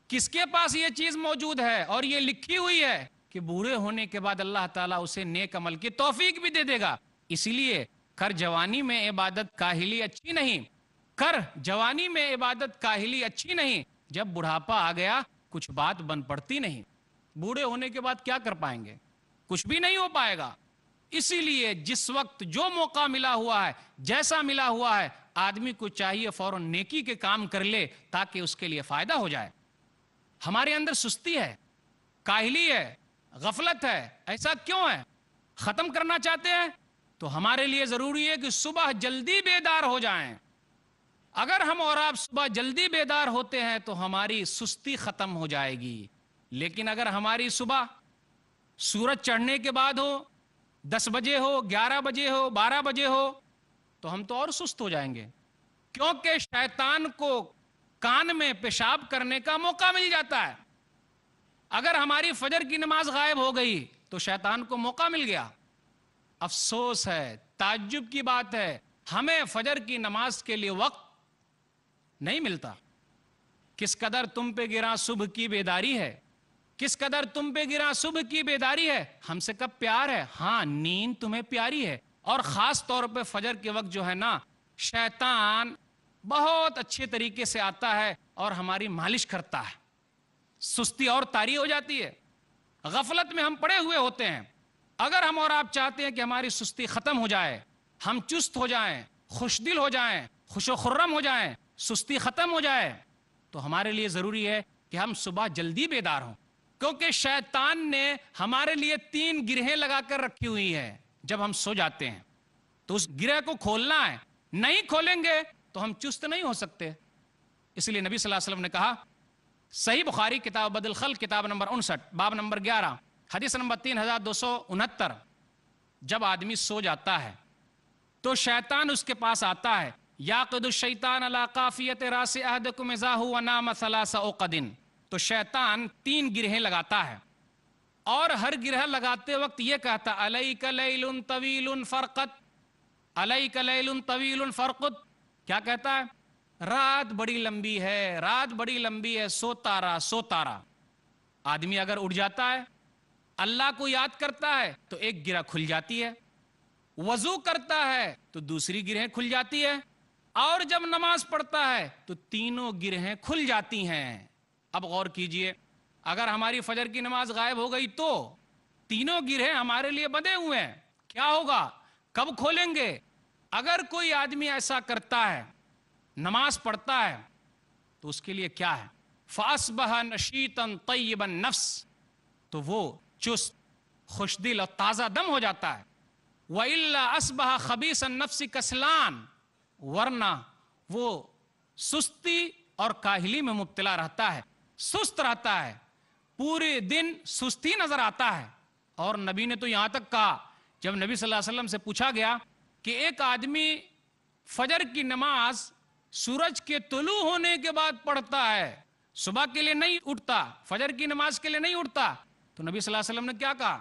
کس کے پاس یہ چیز موجود ہے اور یہ لکھی ہوئی ہے کہ بوڑھے ہونے کے بعد اللہ تعالیٰ اسے نیک عمل کی توفیق بھی دے دے گا؟ اسی لیے کر جوانی میں عبادت کاہلی اچھی نہیں، کر جوانی میں عبادت کاہلی اچھی نہیں، جب بڑھاپا آ گیا کچھ بات بن پڑتی نہیں، بوڑھے ہونے کے بعد کیا کر پائیں گے؟ کچھ بھی نہیں ہو پائے گا۔ اسی لیے جس وقت جو موقع ملا ہوا ہے، جیسا ملا ہوا ہے، آدمی کو چاہیے فوراً نیکی کے کام کر لے تاکہ اس کے لیے فائدہ ہو جائے۔ ہمارے اندر سستی ہے، کاہلی ہے، غفلت ہے، ایسا کیوں ہے؟ ختم کرنا چاہتے ہیں تو ہمارے لیے ضروری ہے کہ صبح جلدی بیدار ہو جائیں۔ اگر ہم اور آپ صبح جلدی بیدار ہوتے ہیں تو ہماری سستی ختم ہو جائے گی، لیکن اگر ہماری صبح سورج چڑھنے کے بعد ہو، 10 بجے ہو، 11 بجے ہو، 12 بجے ہو، تو ہم تو اور سست ہو جائیں گے، کیونکہ شیطان کو کان میں پیشاب کرنے کا موقع مل جاتا ہے۔ اگر ہماری فجر کی نماز غائب ہو گئی تو شیطان کو موقع مل گیا۔ افسوس ہے، تعجب کی بات ہے، ہمیں فجر کی نماز کے لیے وقت نہیں ملتا۔ کس قدر تم پہ گرا صبح کی بیداری ہے، کس قدر تم پہ گرا صبح کی بیداری ہے، ہم سے کب پیار ہے، ہاں نیند تمہیں پیاری ہے۔ اور خاص طور پہ فجر کے وقت جو ہے نا، شیطان بہت اچھے طریقے سے آتا ہے اور ہماری مالش کرتا ہے، سستی اور طاری ہو جاتی ہے، غفلت میں ہم پڑے ہوئے ہوتے ہیں۔ اگر ہم اور آپ چاہتے ہیں کہ ہماری سستی ختم ہو جائے، ہم چست ہو جائیں، خوش دل ہو جائیں، خوش و خرم ہو جائیں، سستی ختم ہو جائے، تو ہمارے لیے ضروری ہے کہ ہم صبح جلدی بیدار ہوں، کیونکہ شیطان نے ہمارے لیے 3 گرہیں لگا کر رکھی ہوئی ہیں جب ہم سو جاتے ہیں، تو اس گرہ کو کھولنا ہے، نہیں کھولیں گے تو ہم چست نہیں ہو سکتے۔ اس لیے نبی صلی اللہ علیہ وسلم نے کہا، صحیح بخاری کتاب بدل خلق کتاب نمبر 59 باب نمبر 11 حدیث نمبر 3269، جب آدمی سو جاتا ہے تو شیطان اس کے پاس آتا ہے، یاقد الشیطان علی قافیت راس احدکم اذا هو نام 3 عقد، تو شیطان 3 گرہیں لگاتا ہے، اور ہر گرہ لگاتے وقت یہ کہتا، علیک لیل طویل فرقت، علیک لیل طویل فرقت، کیا کہتا ہے؟ رات بڑی لمبی ہے، رات بڑی لمبی ہے، سوتا رہا سوتا رہا۔ آدمی اگر اٹھ جاتا ہے، اللہ کو یاد کرتا ہے تو ایک گرہ کھل جاتی ہے، وضو کرتا ہے تو دوسری گرہیں کھل جاتی ہے، اور جب نماز پڑھتا ہے تو تینوں گرہیں کھل جاتی ہیں۔ اب غور کیجئے، اگر ہماری فجر کی نماز غائب ہو گئی تو تینوں گرہیں ہمارے لیے بندھے ہوئے ہیں، کیا ہوگا؟ کب کھولیں گے؟ اگر کوئی آدمی ایسا کرتا ہے، نماز پڑھتا ہے، تو اس کے لیے کیا ہے؟ فَأَصْبَحَ نَشِيطًا طَيِّبَ النَّفْسِ، تو وہ چست، خوش دل اور تازہ دم ہو جاتا ہے۔ وَإِلَّا أَصْبَحَ خَبِيثَ النَّفْسِ كَسْلَانٌ، ورنہ وہ سستی اور کاہلی میں مبتلا رہتا ہے، سست رہتا ہے، پورے دن سستی نظر آتا ہے۔ اور نبی نے تو یہاں تک کہا، جب نبی صلی اللہ علیہ وسلم سے پوچھا گیا کہ ایک آدمی فجر کی نماز سورج کے طلوع ہونے کے بعد پڑھتا ہے، صبح کے لیے نہیں اٹھتا، فجر کی نماز کے لیے نہیں اٹھتا، تو نبی صلی اللہ علیہ وسلم نے کیا کہا؟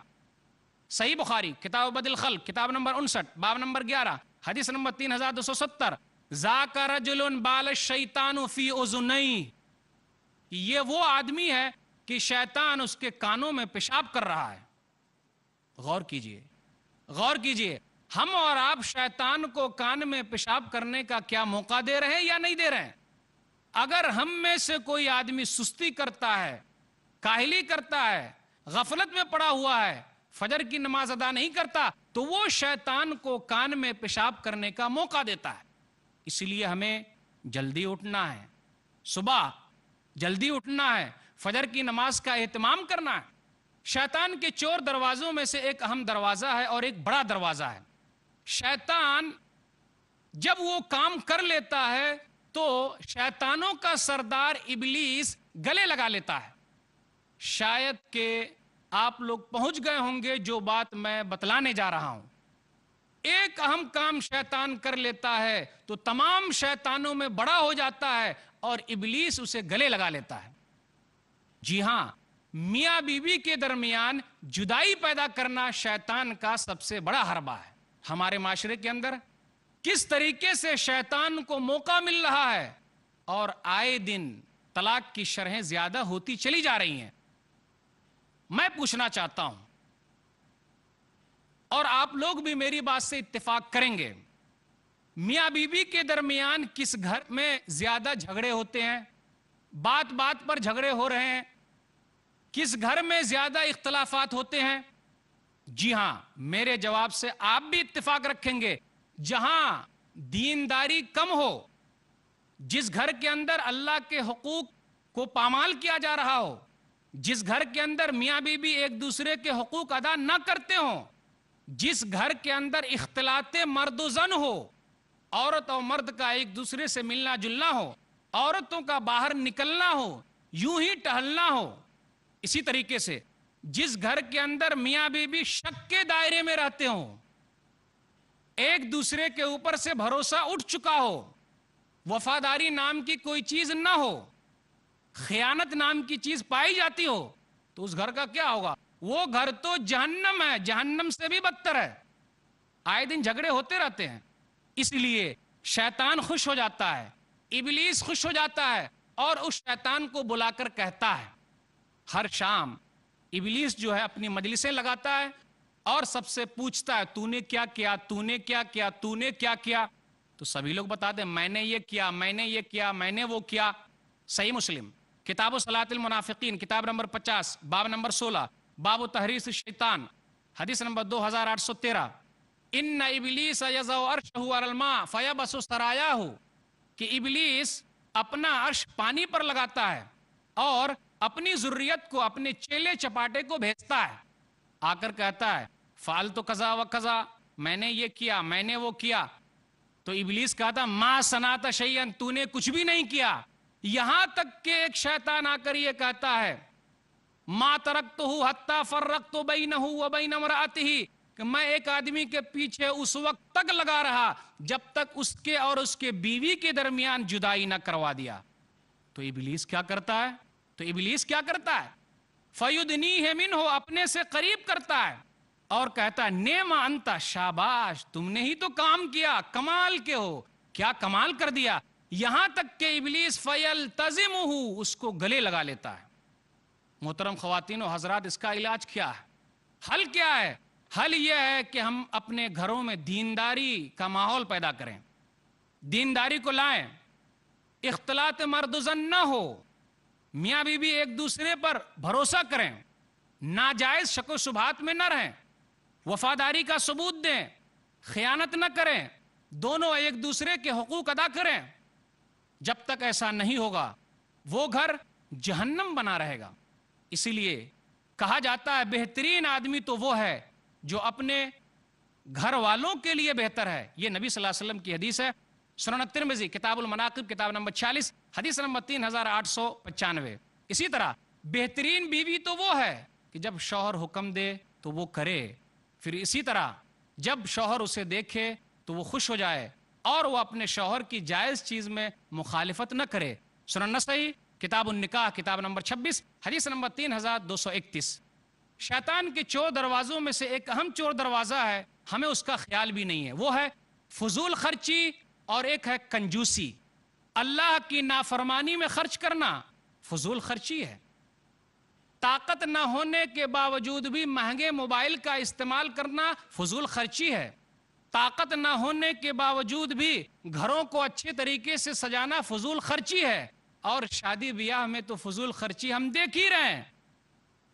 صحیح بخاری کتاب بدل خلق کتاب نمبر 59 باب نمبر 11 حدیث نمبر 3270، ذاک رجل بال الشیطان فی اذنیہ، یہ وہ آدمی ہے کہ شیطان اس کے کانوں میں پیشاب کر رہا ہے۔ غور کیجئے، غور کیجئے، ہم اور آپ شیطان کو کان میں پیشاب کرنے کا کیا موقع دے رہے ہیں یا نہیں دے رہے ہیں؟ اگر ہم میں سے کوئی آدمی سستی کرتا ہے، کاہلی کرتا ہے، غفلت میں پڑا ہوا ہے، فجر کی نماز ادا نہیں کرتا، تو وہ شیطان کو کان میں پیشاب کرنے کا موقع دیتا ہے۔ اس لیے ہمیں جلدی اٹھنا ہے، صبح جلدی اٹھنا ہے، فجر کی نماز کا اہتمام کرنا ہے۔ شیطان کے چور دروازوں میں سے ایک اہم دروازہ ہے اور ایک بڑا دروازہ ہے۔ شیطان جب وہ کام کر لیتا ہے تو شیطانوں کا سردار ابلیس گلے لگا لیتا ہے۔ شاید کہ آپ لوگ پہنچ گئے ہوں گے جو بات میں بتلانے جا رہا ہوں۔ ایک اہم کام شیطان کر لیتا ہے تو تمام شیطانوں میں بڑا ہو جاتا ہے اور ابلیس اسے گلے لگا لیتا ہے۔ جی ہاں، میاں بیوی کے درمیان جدائی پیدا کرنا شیطان کا سب سے بڑا حربہ ہے۔ ہمارے معاشرے کے اندر کس طریقے سے شیطان کو موقع مل رہا ہے، اور آئے دن طلاق کی شرحیں زیادہ ہوتی چلی جا رہی ہیں۔ میں پوچھنا چاہتا ہوں، اور آپ لوگ بھی میری بات سے اتفاق کریں گے، میاں بیوی کے درمیان کس گھر میں زیادہ جھگڑے ہوتے ہیں؟ بات بات پر جھگڑے ہو رہے ہیں؟ کس گھر میں زیادہ اختلافات ہوتے ہیں؟ جی ہاں، میرے جواب سے آپ بھی اتفاق رکھیں گے، جہاں دینداری کم ہو، جس گھر کے اندر اللہ کے حقوق کو پامال کیا جا رہا ہو، جس گھر کے اندر میاں بیوی ایک دوسرے کے حقوق ادا نہ کرتے ہوں، جس گھر کے اندر اختلاط مرد و زن ہو، عورت اور مرد کا ایک دوسرے سے ملنا جلنا ہو، عورتوں کا باہر نکلنا ہو، یوں ہی ٹہلنا ہو، اسی طریقے سے جس گھر کے اندر میاں بیوی شک کے دائرے میں رہتے ہوں، ایک دوسرے کے اوپر سے بھروسہ اٹھ چکا ہو، وفاداری نام کی کوئی چیز نہ ہو، خیانت نام کی چیز پائی جاتی ہو، تو اس گھر کا کیا ہوگا؟ وہ گھر تو جہنم ہے، جہنم سے بھی بدتر ہے۔ آئے دن جھگڑے ہوتے رہتے ہیں۔ اس لیے شیطان خوش ہو جاتا ہے، ابلیس خوش ہو جاتا ہے، اور اس شیطان کو بلا کر کہتا ہے، ہر شام ابلیس جو ہے اپنی مجلسیں لگاتا ہے اور سب سے پوچھتا ہے تو نے کیا کیا، تو نے کیا کیا، تو نے کیا کیا؟ تو سبھی لوگ بتاتے ہیں میں نے یہ کیا، میں نے یہ کیا، میں نے وہ کیا۔ صحیح مسلم کتاب و صلاۃ المنافقین کتاب نمبر 50 باب نمبر 16 باب و تحریص الشیطان حدیث نمبر 2813 ان ابلیس یضع عرشہ علی الماء فیبس سرایاہ، کہ ابلیس اپنا عرش پانی پر لگاتا ہے اور اپنی ذریت کو، اپنے چیلے چپاٹے کو بھیجتا ہے، آ کر کہتا ہے فعلت کذا و کذا، میں نے یہ کیا، میں نے وہ کیا۔ تو ابلیس کہتا ما صنعت شیئا، تو نے کچھ بھی نہیں کیا۔ یہاں تک کہ ایک شیطان آ کر یہ کہتا ہے ما ترکتہ حتی فرقت بینہ و بین امرأتہ، کہ میں ایک آدمی کے پیچھے اس وقت تک لگا رہا جب تک اس کے اور اس کے بیوی کے درمیان جدائی نہ کروا دیا۔ تو ابلیس کیا کرتا ہے؟ تو ابلیس کیا کرتا ہے؟ فیدنیہ منہ، اپنے سے قریب کرتا ہے اور کہتا ہے نعم انت، شاباش تم نے ہی تو کام کیا، کمال کے ہو، کیا کمال کر دیا۔ یہاں تک کہ ابلیس فیلتزمہ، اس کو گلے لگا لیتا ہے۔ محترم خواتین و حضرات، اس کا علاج کیا ہے؟ حل کیا ہے؟ حل یہ ہے کہ ہم اپنے گھروں میں دینداری کا ماحول پیدا کریں، دینداری کو لائیں، اختلاط مرد و زن نہ ہو، میاں بیوی ایک دوسرے پر بھروسہ کریں، ناجائز شک و شبہات میں نہ رہیں، وفاداری کا ثبوت دیں، خیانت نہ کریں، دونوں ایک دوسرے کے حقوق ادا کریں۔ جب تک ایسا نہیں ہوگا وہ گھر جہنم بنا رہے گا۔ اسی لیے کہا جاتا ہے بہترین آدمی تو وہ ہے جو اپنے گھر والوں کے لیے بہتر ہے۔ یہ نبی صلی اللہ علیہ وسلم کی حدیث ہے، سنن الترمذی کتاب المناقب کتاب نمبر 46 حدیث نمبر 3895۔ اسی طرح بہترین بیوی تو وہ ہے کہ جب شوہر حکم دے تو وہ کرے، پھر اسی طرح جب شوہر اسے دیکھے تو وہ خوش ہو جائے اور وہ اپنے شوہر کی جائز چیز میں مخالفت نہ کرے۔ سنن نسائی کتاب النکاح کتاب نمبر 26 حدیث نمبر 3231۔ شیطان کے چور دروازوں میں سے ایک اہم چور دروازہ ہے، ہمیں اس کا خیال بھی نہیں ہے، وہ ہے فضول خرچی اور ایک ہے کنجوسی۔ اللہ کی نافرمانی میں خرچ کرنا فضول خرچی ہے۔ طاقت نہ ہونے کے باوجود بھی مہنگے موبائل کا استعمال کرنا فضول خرچی ہے۔ طاقت نہ ہونے کے باوجود بھی گھروں کو اچھے طریقے سے سجانا فضول خرچی ہے، اور شادی بیاہ میں تو فضول خرچی ہم دیکھ ہی رہے ہیں،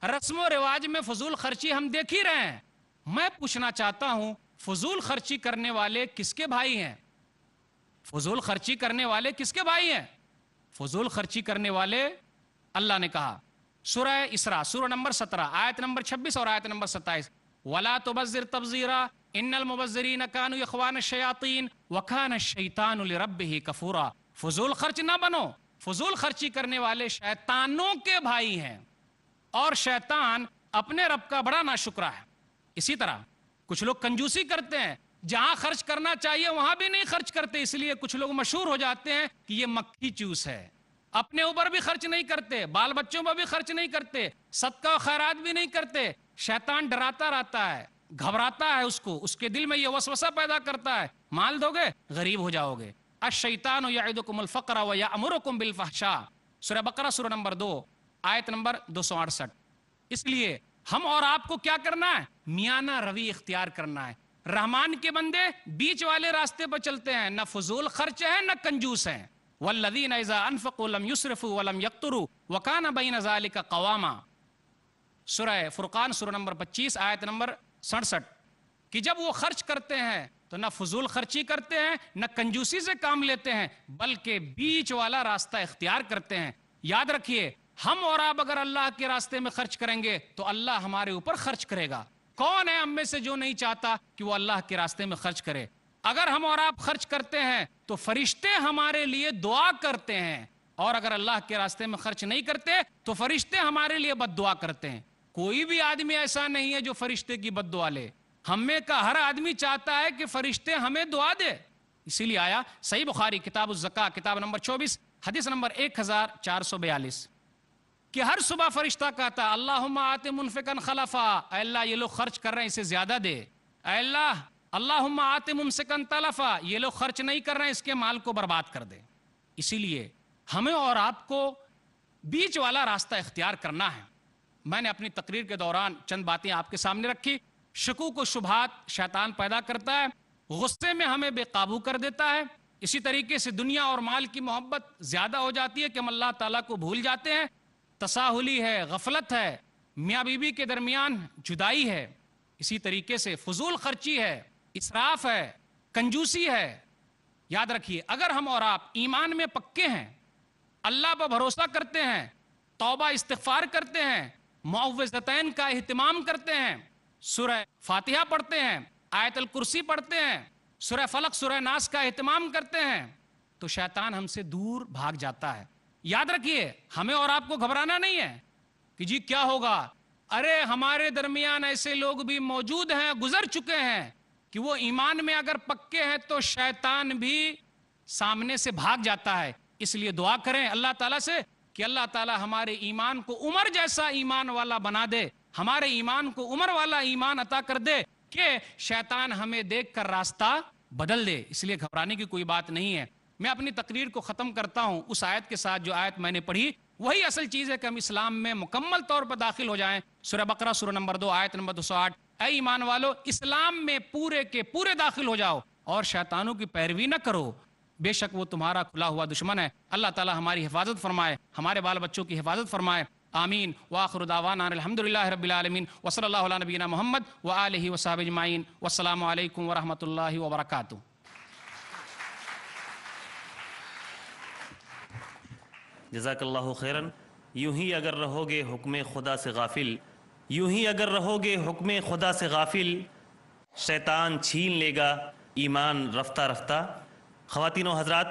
رسم و رواج میں فضول خرچی ہم دیکھ ہی رہے ہیں۔ میں پوچھنا چاہتا ہوں فضول خرچی کرنے والے کس کے بھائی ہیں؟ فضول خرچی کرنے والے کس کے بھائی ہیں؟ فضول خرچی کرنے والے اللہ نے کہا سورہ اسراء سورہ نمبر 17 آیت نمبر 26 اور آیت نمبر 27 وَلَا تُبَذِّرْ تَبْذِيرًا إِنَّ الْمُبَذِّرِينَ كَانُوا إِخْوَانَ الشَّيَاطِينِ وَكَانَ الشَّيْطَانُ لِرَبِّهِ كَفُورًا۔ فضول خرچ نہ بنو، فضول خرچی کرنے والے شیطانوں کے بھائی ہیں اور شیطان اپنے رب کا بڑا ناشکرا ہے۔ اسی طرح کچھ لوگ کنجوسی کرتے ہیں، جہاں خرچ کرنا چاہیے وہاں بھی نہیں خرچ کرتے، اس لیے کچھ لوگ مشہور ہو جاتے ہیں کہ یہ مکھی چوس ہے۔ اپنے اوپر بھی خرچ نہیں کرتے، بال بچوں پر بھی خرچ نہیں کرتے، صدقہ و خیرات بھی نہیں کرتے۔ شیطان ڈراتا رہتا ہے، گھبراتا ہے اس کو، اس کے دل میں یہ وسوسہ پیدا کرتا ہے مال دو گے غریب ہو جاؤ گے۔ الشیطان یعدکم الفقر ویأمرکم بالفحشاء سورہ بقرہ سورہ نمبر 2 آیت نمبر 268۔ اس لیے ہم اور آپ کو کیا کرنا ہے؟ میانہ روی اختیار کرنا ہے۔ رحمان کے بندے بیچ والے راستے پر چلتے ہیں، نہ فضول خرچ ہے نہ کنجوس ہیں۔ والذین اذا انفقوا لم يسرفوا ولم يقتروا وكان بين ذلك قواما سورہ فرقان سورہ نمبر 25 آیت نمبر 67، کہ جب وہ خرچ کرتے ہیں تو نہ فضول خرچی کرتے ہیں نہ کنجوسی سے کام لیتے ہیں، بلکہ بیچ والا راستہ اختیار کرتے ہیں۔ یاد رکھیے ہم اور آپ اگر اللہ کے راستے میں خرچ کریں گے تو اللہ ہمارے اوپر خرچ کرے گا۔ کون ہے ہم میں سے جو نہیں چاہتا کہ وہ اللہ کے راستے میں خرچ کرے؟ اگر ہم اور آپ خرچ کرتے ہیں تو فرشتے ہمارے لیے دعا کرتے ہیں، اور اگر اللہ کے راستے میں خرچ نہیں کرتے تو فرشتے ہمارے لیے بد دعا کرتے ہیں۔ کوئی بھی آدمی ایسا نہیں ہے جو فرشتے کی بد دعا لے، ہم میں کا ہر آدمی چاہتا ہے کہ فرشتے ہمیں دعا دے۔ اسی لیے آیا صحیح بخاری کتاب الزکاة کتاب نمبر 24 حدیث نمبر 1442 کہ ہر صبح فرشتہ کہتا اللہم آت منفقا خلفا، اے اللہ یہ لوگ خرچ کر رہے ہیں اسے زیادہ دے، اے اللہ اللہم آت ممسکا تلفا، یہ لوگ خرچ نہیں کر رہے ہیں اس کے مال کو برباد کر دے۔ اسی لیے ہمیں اور آپ کو بیچ والا راستہ اختیار کرنا ہے۔ میں نے اپنی تقریر کے دوران چند باتیں آپ کے سامنے رکھی. شکوک و شبہات شیطان پیدا کرتا ہے, غصے میں ہمیں بے قابو کر دیتا ہے. اسی طریقے سے دنیا اور مال کی محبت زیادہ ہو جاتی ہے کہ ہم اللہ تعالیٰ کو بھول جاتے ہیں. تساہلی ہے, غفلت ہے, میاں بیوی کے درمیان جدائی ہے. اسی طریقے سے فضول خرچی ہے, اسراف ہے, کنجوسی ہے. یاد رکھیے, اگر ہم اور آپ ایمان میں پکے ہیں, اللہ پر بھروسہ کرتے ہیں, توبہ استغفار کرتے ہیں, معوذتین کا اہتمام کرتے ہیں, سورہ فاتحہ پڑھتے ہیں, آیت الکرسی پڑھتے ہیں, سورہ فلق سورہ ناس کا اہتمام کرتے ہیں, تو شیطان ہم سے دور بھاگ جاتا ہے. یاد رکھیے, ہمیں اور آپ کو گھبرانا نہیں ہے کہ جی کیا ہوگا. ارے ہمارے درمیان ایسے لوگ بھی موجود ہیں, گزر چکے ہیں, کہ وہ ایمان میں اگر پکے ہیں تو شیطان بھی سامنے سے بھاگ جاتا ہے. اس لیے دعا کریں اللہ تعالیٰ سے کہ اللہ تعالیٰ ہمارے ایمان کو عمر جیسا ایمان والا بنا دے, ہمارے ایمان کو عمر والا ایمان عطا کر دے کہ شیطان ہمیں دیکھ کر راستہ بدل دے. اس لیے گھبرانے کی کوئی بات نہیں ہے. میں اپنی تقریر کو ختم کرتا ہوں اس آیت کے ساتھ, جو آیت میں نے پڑھی وہی اصل چیز ہے کہ ہم اسلام میں مکمل طور پر داخل ہو جائیں. سورہ بقرہ سورہ نمبر 2 آیت نمبر 208, اے ایمان والو اسلام میں پورے کے پورے داخل ہو جاؤ اور شیطانوں کی پیروی نہ کرو, بے شک وہ تمہارا کھلا ہوا دشمن ہے. اللہ تعالی ہماری حفاظت فرمائے, ہمارے بال بچوں کی حفاظت فرمائے. آمین. وآخر دعوانا الحمدللہ رب العالمین وصلی اللہ علی نبینا محمد وآلہ وصحبہ اجمعین والسلام علیکم ورحمۃ اللہ وبرکاتہ. جزاک اللہ خیرن. یوں ہی اگر رہو گے حکم خدا سے غافل, یوں ہی اگر رہو گے حکم خدا سے غافل, شیطان چھین لے گا ایمان رفتہ رفتہ. خواتین و حضرات,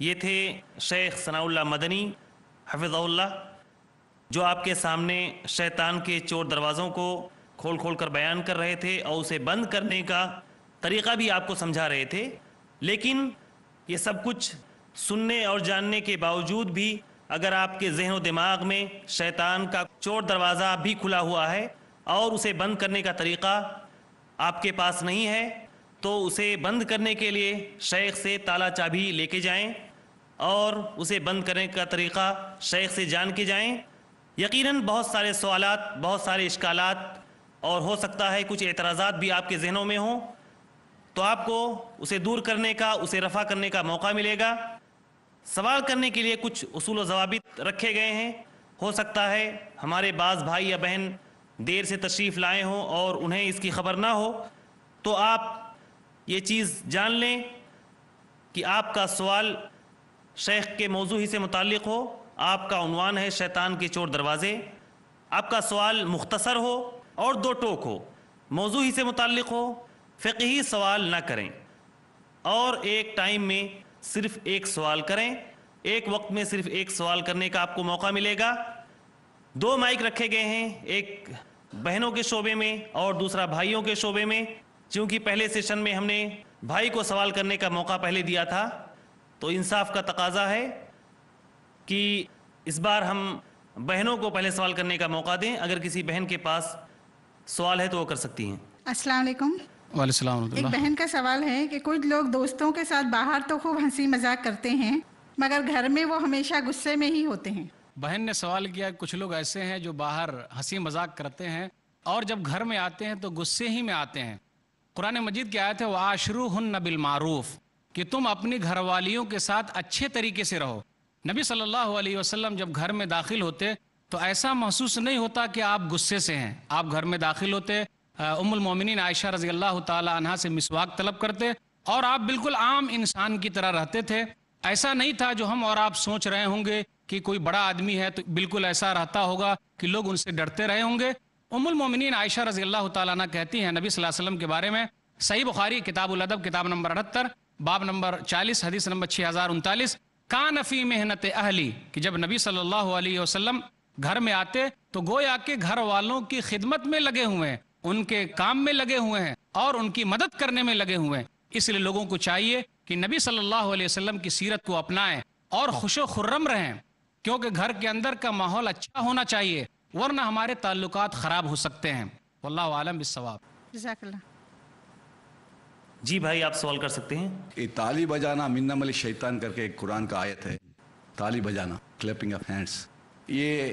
یہ تھے شیخ ثناء اللہ مدنی حفظہ اللہ, جو آپ کے سامنے شیطان کے چور دروازوں کو کھول کھول کر بیان کر رہے تھے اور اسے بند کرنے کا طریقہ بھی آپ کو سمجھا رہے تھے. لیکن یہ سب کچھ سننے اور جاننے کے باوجود بھی اگر آپ کے ذہن و دماغ میں شیطان کا چور دروازہ بھی کھلا ہوا ہے اور اسے بند کرنے کا طریقہ آپ کے پاس نہیں ہے, تو اسے بند کرنے کے لیے شیخ سے تالا چابی لے کے جائیں اور اسے بند کرنے کا طریقہ شیخ سے جان کے جائیں. یقیناً بہت سارے سوالات, بہت سارے اشکالات اور ہو سکتا ہے کچھ اعتراضات بھی آپ کے ذہنوں میں ہوں, تو آپ کو اسے دور کرنے کا, اسے رفع کرنے کا موقع ملے گا. سوال کرنے کے لیے کچھ اصول و ضوابط رکھے گئے ہیں. ہو سکتا ہے ہمارے بعض بھائی یا بہن دیر سے تشریف لائے ہوں اور انہیں اس کی خبر نہ ہو, تو آپ یہ چیز جان لیں کہ آپ کا سوال شیخ کے موضوع ہی سے متعلق ہو. آپ کا عنوان ہے شیطان کے چور دروازے. آپ کا سوال مختصر ہو اور دو ٹوک ہو, موضوع ہی سے متعلق ہو, فقہی سوال نہ کریں اور ایک ٹائم میں صرف ایک سوال کریں. ایک وقت میں صرف ایک سوال کرنے کا آپ کو موقع ملے گا. دو مائک رکھے گئے ہیں, ایک بہنوں کے شعبے میں اور دوسرا بھائیوں کے شعبے میں. چونکہ پہلے سیشن میں ہم نے بھائی کو سوال کرنے کا موقع پہلے دیا تھا, تو انصاف کا تقاضا ہے کہ اس بار ہم بہنوں کو پہلے سوال کرنے کا موقع دیں. اگر کسی بہن کے پاس سوال ہے تو وہ کر سکتی ہیں. السلام علیکم. وعلیکم السلام ورحمۃ ایک اللہ. بہن کا سوال ہے کہ کچھ لوگ دوستوں کے ساتھ باہر تو خوب ہنسی مذاق کرتے ہیں, مگر گھر میں وہ ہمیشہ غصے میں ہی ہوتے ہیں. بہن نے سوال کیا, کچھ لوگ ایسے ہیں جو باہر ہنسی مذاق کرتے ہیں اور جب گھر میں آتے ہیں تو غصے ہی میں آتے ہیں. قرآن مجید کی آیت ہے وَعَاشِرُوهُنَّ بِالْمَعْرُوفِ, کہ تم اپنی گھر والیوں کے ساتھ اچھے طریقے سے رہو. نبی صلی اللہ علیہ وسلم جب گھر میں داخل ہوتے تو ایسا محسوس نہیں ہوتا کہ آپ غصے سے ہیں. آپ گھر میں داخل ہوتے, ام المومنین عائشہ رضی اللہ تعالی عنہا سے مسواک طلب کرتے اور آپ بالکل عام انسان کی طرح رہتے تھے. ایسا نہیں تھا جو ہم اور آپ سوچ رہے ہوں گے کہ کوئی بڑا آدمی ہے تو بالکل ایسا رہتا ہوگا کہ لوگ ان سے ڈرتے رہے ہوں گے. ام المومنین عائشہ رضی اللہ تعالیٰ عنہ کہتی ہیں نبی صلی اللہ علیہ وسلم کے بارے میں, صحیح بخاری کتاب الادب کتاب نمبر 78 باب نمبر 40 حدیث نمبر 6039, کان فی محنت اہلی, کہ جب نبی صلی اللہ علیہ وسلم گھر میں آتے تو گویا کہ گھر والوں کی خدمت میں لگے ہوئے ہیں, ان کے کام میں لگے ہوئے ہیں اور ان کی مدد کرنے میں لگے ہوئے ہیں. اس لیے لوگوں کو چاہیے کہ نبی صلی اللہ علیہ وسلم کی سیرت کو اپنائیں اور خوش و خرم رہیں, کیونکہ گھر کے اندر کا ماحول اچھا ہونا چاہیے, ورنہ ہمارے تعلقات خراب ہو سکتے ہیں. واللہ عالم بالصواب. جزاک اللہ. جی بھائی آپ سوال کر سکتے ہیں. یہ تالی بجانا من عمل شیطان کر کے ایک قرآن کا آیت ہے, تالی بجانا, کلیپنگ آف ہینڈس. یہ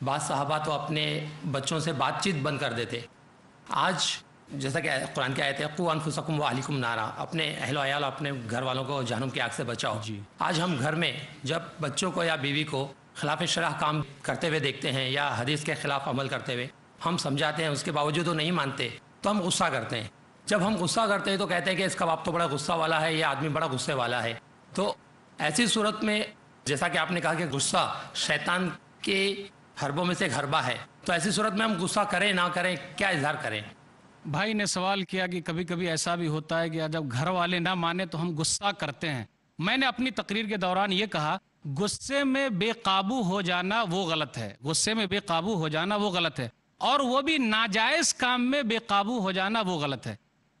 بعض صحابہ تو اپنے بچوں سے بات چیت بند کر دیتے. آج جیسا کہ قرآن کی آیت ہے قوا انفسکم واہلیکم نارا، اپنے اہل و عیال اپنے گھر والوں کو جہنم کی آگ سے بچاؤ. آج ہم گھر میں جب بچوں کو یا بیوی کو خلاف شرع کام کرتے ہوئے دیکھتے ہیں یا حدیث کے خلاف عمل کرتے ہوئے ہم سمجھاتے ہیں، اس کے باوجود وہ نہیں مانتے تو ہم غصہ کرتے ہیں. جب ہم غصہ کرتے ہیں تو کہتے ہیں کہ اس کا باپ تو بڑا غصہ والا ہے، یہ آدمی بڑا غصے والا ہے. تو ایسی صورت میں جیسا کہ آپ نے کہا کہ غصہ شیطان کے حربوں میں سے ایک حربہ ہے، تو ایسی صورت میں ہم غصہ کریں نہ کریں، کیا اظہار کریں؟ بھائی نے سوال کیا کہ کبھی کبھی ایسا بھی ہوتا ہے کہ جب گھر والے نہ مانے تو ہم غصہ کرتے ہیں. میں نے اپنی تقریر کے دوران یہ کہا غصے میں بے قابو ہو جانا وہ غلط ہے، غصے میں بے قابو ہو جانا وہ غلط ہے، اور وہ بھی ناجائز کام میں بے قابو ہو جانا وہ غلط ہے.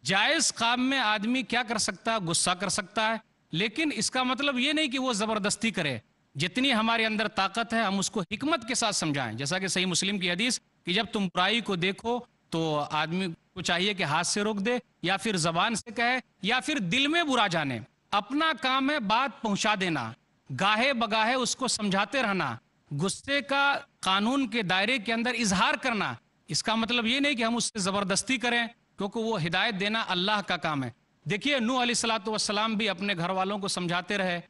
جائز کام میں آدمی کیا کر سکتا ہے؟ غصہ کر سکتا ہے، لیکن اس کا مطلب یہ نہیں کہ وہ زبردستی کرے. جتنی ہمارے اندر طاقت ہے ہم اس کو حکمت کے ساتھ سمجھائیں. جیسا کہ صحیح مسلم کی حدیث کہ جب تم برائی کو دیکھو تو آدمی کو چاہیے کہ ہاتھ سے روک دے یا پھر زبان سے کہے یا پھر دل میں برا جانے. اپنا کام ہے بات پہنچا دینا، گاہے بگاہے اس کو سمجھاتے رہنا، غصے کا قانون کے دائرے کے اندر اظہار کرنا. اس کا مطلب یہ نہیں کہ ہم اس سے زبردستی کریں، کیونکہ وہ ہدایت دینا اللہ کا کام ہے. دیکھیے نوح علیہ الصلوۃ والسلام بھی اپنے گھر والوں کو سمجھاتے رہے،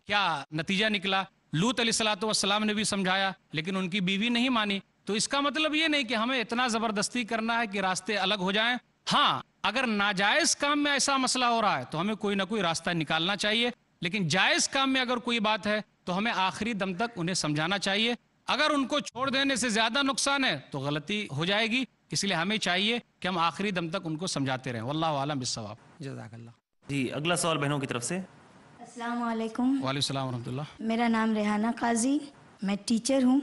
کیا نتیجہ نکلا؟ لوط علیہ الصلوۃ والسلام نے بھی سمجھایا لیکن ان کی بیوی نہیں مانی. تو اس کا مطلب یہ نہیں کہ ہمیں اتنا زبردستی کرنا ہے کہ راستے الگ ہو جائیں. ہاں اگر ناجائز کام میں ایسا مسئلہ ہو رہا ہے تو ہمیں کوئی نہ کوئی راستہ نکالنا چاہیے، لیکن جائز کام میں اگر کوئی بات ہے تو ہمیں آخری دم تک انہیں سمجھانا چاہیے. اگر ان کو چھوڑ دینے سے زیادہ نقصان ہے تو غلطی ہو جائے گی، اس لیے ہمیں چاہیے کہ ہم آخری دم تک ان کو سمجھاتے رہیں. واللہ عالم بالصواب. جزاک اللہ. جی اگلا سوال بہنوں کی طرف سے. السلام علیکم. وعلیکم السلام ورحمۃ اللہ. میرا نام ریحانہ قاضی، میں ٹیچر ہوں.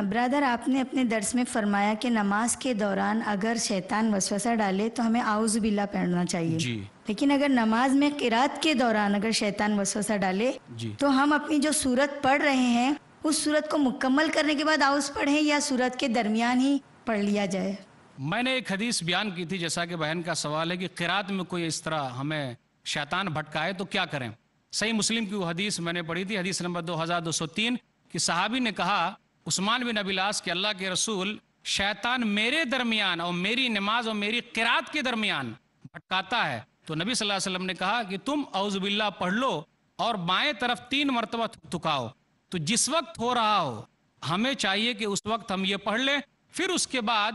برادر آپ نے اپنے درس میں فرمایا کہ نماز کے دوران اگر شیطان وسوسہ ڈالے تو ہمیں اعوذ باللہ پڑھنا چاہیے. جی. لیکن اگر نماز میں قرات کے دوران اگر شیطان وسوسہ ڈالے تو ہم اپنی جو سورت پڑھ رہے ہیں اس سورت کو مکمل کرنے کے بعد اعوذ پڑھیں یا سورت کے درمیان ہی پڑھ لیا جائے؟ میں نے ایک حدیث بیان کی تھی، جیسا کہ بہن کا سوال ہے کہ قرات میں کوئی اس طرح ہمیں شیطان بھٹکائے تو کیا کریں. صحیح مسلم کی وہ حدیث میں نے پڑھی تھی، حدیث نمبر 2203 کہ صحابی نے کہا عثمان بن ابی العاص کہ اللہ کے رسول شیطان میرے درمیان اور میری نماز اور میری قرات کے درمیان بھٹکاتا ہے. تو نبی صلی اللہ علیہ وسلم نے کہا کہ تم اعوذ باللہ پڑھ لو اور بائیں طرف 3 مرتبہ تھکاؤ. تو جس وقت ہو رہا ہو ہمیں چاہیے کہ اس وقت ہم یہ پڑھ لیں، پھر اس کے بعد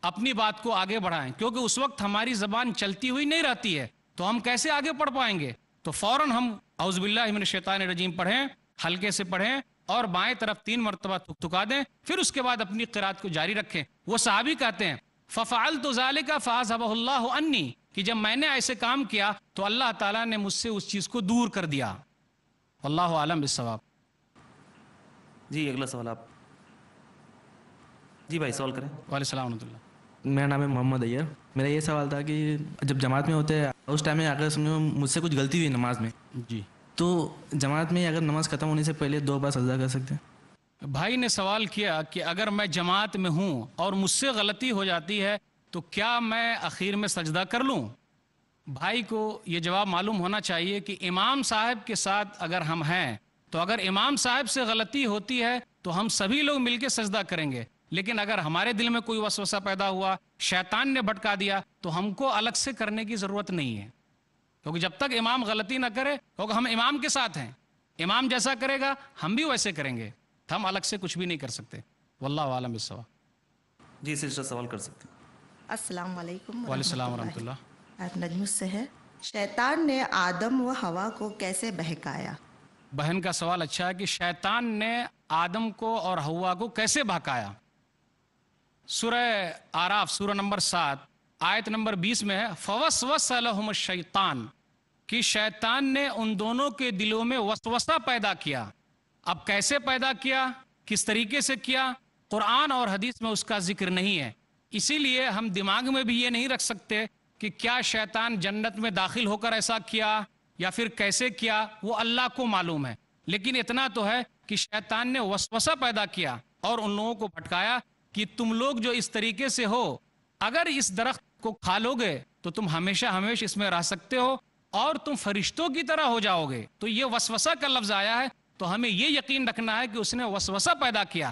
اپنی بات کو آگے بڑھائیں، کیونکہ اس وقت ہماری زبان چلتی ہوئی نہیں رہتی ہے تو ہم کیسے آگے پڑھ پائیں گے. تو فوراً ہم اعوذ باللہ من الشیطان الرجیم پڑھیں، ہلکے سے پڑھیں اور بائیں طرف 3 مرتبہ تھکا دیں، پھر اس کے بعد اپنی قرات کو جاری رکھیں. وہ صحابی کہتے ہیں فَفَعَلْتُ ذَلِكَ فَأَذْهَبَهُ اللَّهُ عَنِّي کہ جب میں نے ایسے کام کیا تو اللہ تعالیٰ نے مجھ سے اس چیز کو دور کر دیا. واللہ عالم بالصواب. جی اگلا سوال آپ. جی بھائی سوال کریں. وعلیکم السلام ورحمۃ اللہ. میرا نام ہے محمد ایئر. میرا یہ سوال تھا کہ جب جماعت میں ہوتے ہیں اس ٹائم میں اگر سمجھو مجھ سے کچھ غلطی ہوئی نماز میں، جی، تو جماعت میں اگر نماز ختم ہونے سے پہلے 2 بار سجدہ کر سکتے ہیں؟ بھائی نے سوال کیا کہ اگر میں جماعت میں ہوں اور مجھ سے غلطی ہو جاتی ہے تو کیا میں اخیر میں سجدہ کر لوں؟ بھائی کو یہ جواب معلوم ہونا چاہیے کہ امام صاحب کے ساتھ اگر ہم ہیں تو اگر امام صاحب سے غلطی ہوتی ہے تو ہم سبھی لوگ مل کے سجدہ کریں گے. لیکن اگر ہمارے دل میں کوئی وسوسہ پیدا ہوا، شیطان نے بھٹکا دیا، تو ہم کو الگ سے کرنے کی ضرورت نہیں ہے، کیونکہ جب تک امام غلطی نہ کرے، کیونکہ ہم امام کے ساتھ ہیں، امام جیسا کرے گا ہم بھی ویسے کریں گے، ہم الگ سے کچھ بھی نہیں کر سکتے. واللہ عالم بالصواب. جی سلسلہ سوال کر سکتے ہیں. السلام علیکم. وعلیکم السلام ورحمۃ اللہ. نجم سے ہے. شیطان نے آدم و حوا کو کیسے بہکایا؟ بہن کا سوال اچھا ہے کہ شیطان نے آدم کو اور حوا کو کیسے بہکایا. سورہ آراف سورہ نمبر 7 آیت نمبر 20 میں ہے فَوَسْوَسَ لَهُمُ الشَّيْطَانُ کہ شیطان نے ان دونوں کے دلوں میں وسوسہ پیدا کیا. اب کیسے پیدا کیا، کس طریقے سے کیا، قرآن اور حدیث میں اس کا ذکر نہیں ہے. اسی لیے ہم دماغ میں بھی یہ نہیں رکھ سکتے کہ کیا شیطان جنت میں داخل ہو کر ایسا کیا یا پھر کیسے کیا، وہ اللہ کو معلوم ہے. لیکن اتنا تو ہے کہ شیطان نے وسوسہ پیدا کیا اور ان لوگوں کو بھٹکایا کہ تم لوگ جو اس طریقے سے ہو، اگر اس درخت کو کھا لو گے تو تم ہمیشہ اس میں رہ سکتے ہو اور تم فرشتوں کی طرح ہو جاؤ گے. تو یہ وسوسہ کا لفظ آیا ہے، تو ہمیں یہ یقین رکھنا ہے کہ اس نے وسوسہ پیدا کیا.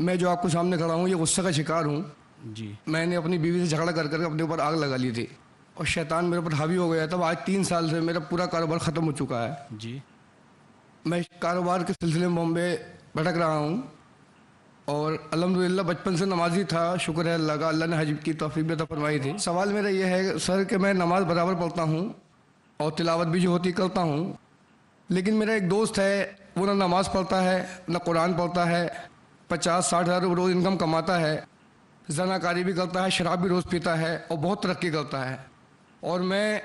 میں جو آپ کے سامنے کھڑا ہوں یہ غصے کا شکار ہوں جی. میں نے اپنی بیوی سے جھگڑا کر کر اپنے اوپر آگ لگا لی تھی اور شیطان میرے اوپر حاوی ہو گیا تھا. آج 3 سال سے میرا پورا کاروبار ختم ہو چکا ہے. جی. میں کاروبار کے سلسلے میں بامبے بھٹک رہا ہوں اور الحمدللہ بچپن سے نمازی تھا. شکر ہے اللہ کا, اللہ نے حج کی توفیق بھی عطا فرمائی تھی. سوال میرا یہ ہے سر کہ میں نماز برابر پڑھتا ہوں اور تلاوت بھی جو ہوتی کرتا ہوں, لیکن میرا ایک دوست ہے وہ نہ نماز پڑھتا ہے نہ قرآن پڑھتا ہے, 50-60 ہزار روز انکم کماتا ہے, زناکاری بھی کرتا ہے, شراب بھی روز پیتا ہے اور بہت ترقی کرتا ہے. اور میں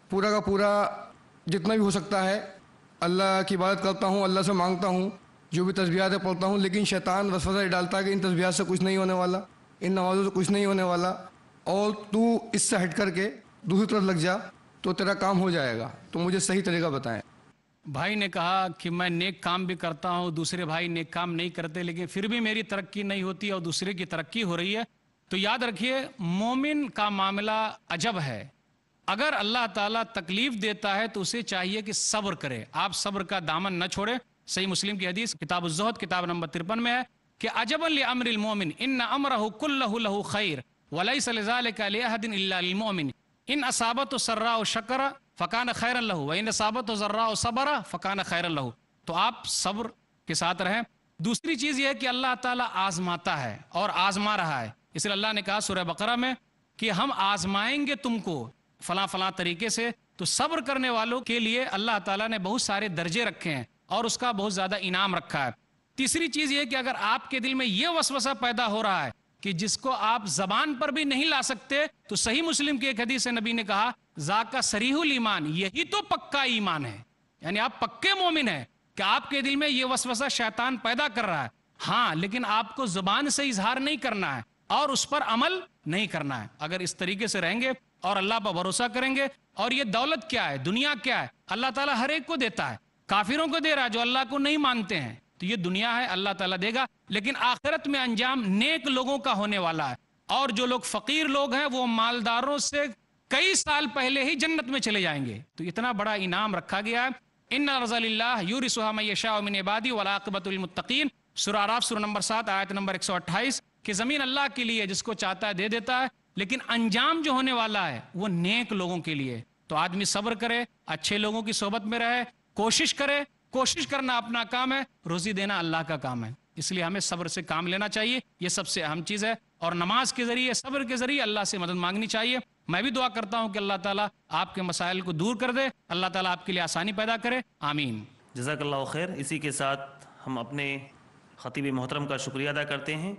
پورا کا پورا جتنا بھی ہو سکتا ہے اللہ کی عبادت کرتا ہوں, اللہ سے مانگتا ہوں, جو بھی تسبیحات پڑھتا ہوں, لیکن شیطان وسوسہ ڈالتا ہے کہ ان تسبیحات سے کچھ نہیں ہونے والا, ان نمازوں سے کچھ نہیں ہونے والا, اور تو اس سے ہٹ کر کے دوسری طرف لگ جا تو تیرا کام ہو جائے گا. تو مجھے صحیح طریقہ بتائیں. بھائی نے کہا کہ میں نیک کام بھی کرتا ہوں, دوسرے بھائی نیک کام نہیں کرتے, لیکن پھر بھی میری ترقی نہیں ہوتی اور دوسرے کی ترقی ہو رہی ہے. تو یاد رکھیے مومن کا معاملہ عجب ہے. اگر اللہ تعالیٰ تکلیف دیتا ہے تو اسے چاہیے کہ صبر کرے. آپ صبر کا دامن نہ چھوڑے. صحیح مسلم کی حدیث کتاب الزہد کتاب نمبر 53 میں ہے کہ عجبا لامر المؤمن ان امرہ کلہ لہ خیر ولیس لذلک لأحد الا للمؤمن ان اصابت سراء شکر فکان خیرا لہ وان اصابت ضراء صبر فکان خیرا لہ. تو آپ صبر کے ساتھ رہیں. دوسری چیز یہ ہے کہ اللہ تعالیٰ آزماتا ہے اور آزما رہا ہے. اس لیے اللہ نے کہا سورہ بقرہ میں کہ ہم آزمائیں گے تم کو فلاں فلاں طریقے سے. تو صبر کرنے والوں کے لیے اللہ تعالیٰ نے بہت سارے درجے رکھے ہیں اور اس کا بہت زیادہ انعام رکھا ہے. تیسری چیز یہ کہ اگر آپ کے دل میں یہ وسوسہ پیدا ہو رہا ہے کہ جس کو آپ زبان پر بھی نہیں لا سکتے, تو صحیح مسلم کی ایک حدیث سے نبی نے کہا ذاک صریح الایمان, یہی تو پکا ایمان ہے. یعنی آپ پکے مومن ہیں کہ آپ کے دل میں یہ وسوسہ شیطان پیدا کر رہا ہے, ہاں, لیکن آپ کو زبان سے اظہار نہیں کرنا ہے اور اس پر عمل نہیں کرنا ہے. اگر اس طریقے سے رہیں گے اور اللہ پر بھروسہ کریں گے, اور یہ دولت کیا ہے, دنیا کیا ہے, اللہ تعالیٰ ہر ایک کو دیتا ہے. کافروں کو دے رہا ہے جو اللہ کو نہیں مانتے ہیں. تو یہ دنیا ہے, اللہ تعالیٰ دے گا, لیکن آخرت میں انجام نیک لوگوں کا ہونے والا ہے. اور جو لوگ فقیر لوگ ہیں وہ مالداروں سے کئی سال پہلے ہی جنت میں چلے جائیں گے. تو اتنا بڑا انعام رکھا گیا ہے. ان الارض للہ یورثها من یشاء من عبادہ والعاقبۃ للمتقین. سورہ اعراف سورہ نمبر 7 آیت نمبر 128 کہ زمین اللہ کے لیے, جس کو چاہتا ہے دے دیتا ہے, لیکن انجام جو ہونے والا ہے وہ نیک لوگوں کے لیے. تو آدمی صبر کرے, اچھے لوگوں کی صحبت میں رہے, کوشش کرے. کوشش کرنا اپنا کام ہے, روزی دینا اللہ کا کام ہے. اس لیے ہمیں صبر سے کام لینا چاہیے, یہ سب سے اہم چیز ہے. اور نماز کے ذریعے, صبر کے ذریعے اللہ سے مدد مانگنی چاہیے. میں بھی دعا کرتا ہوں کہ اللہ تعالیٰ آپ کے مسائل کو دور کر دے, اللہ تعالیٰ آپ کے لیے آسانی پیدا کرے. آمین. جزاک اللہ خیر. اسی کے ساتھ ہم اپنے خطیب محترم کا شکریہ ادا کرتے ہیں.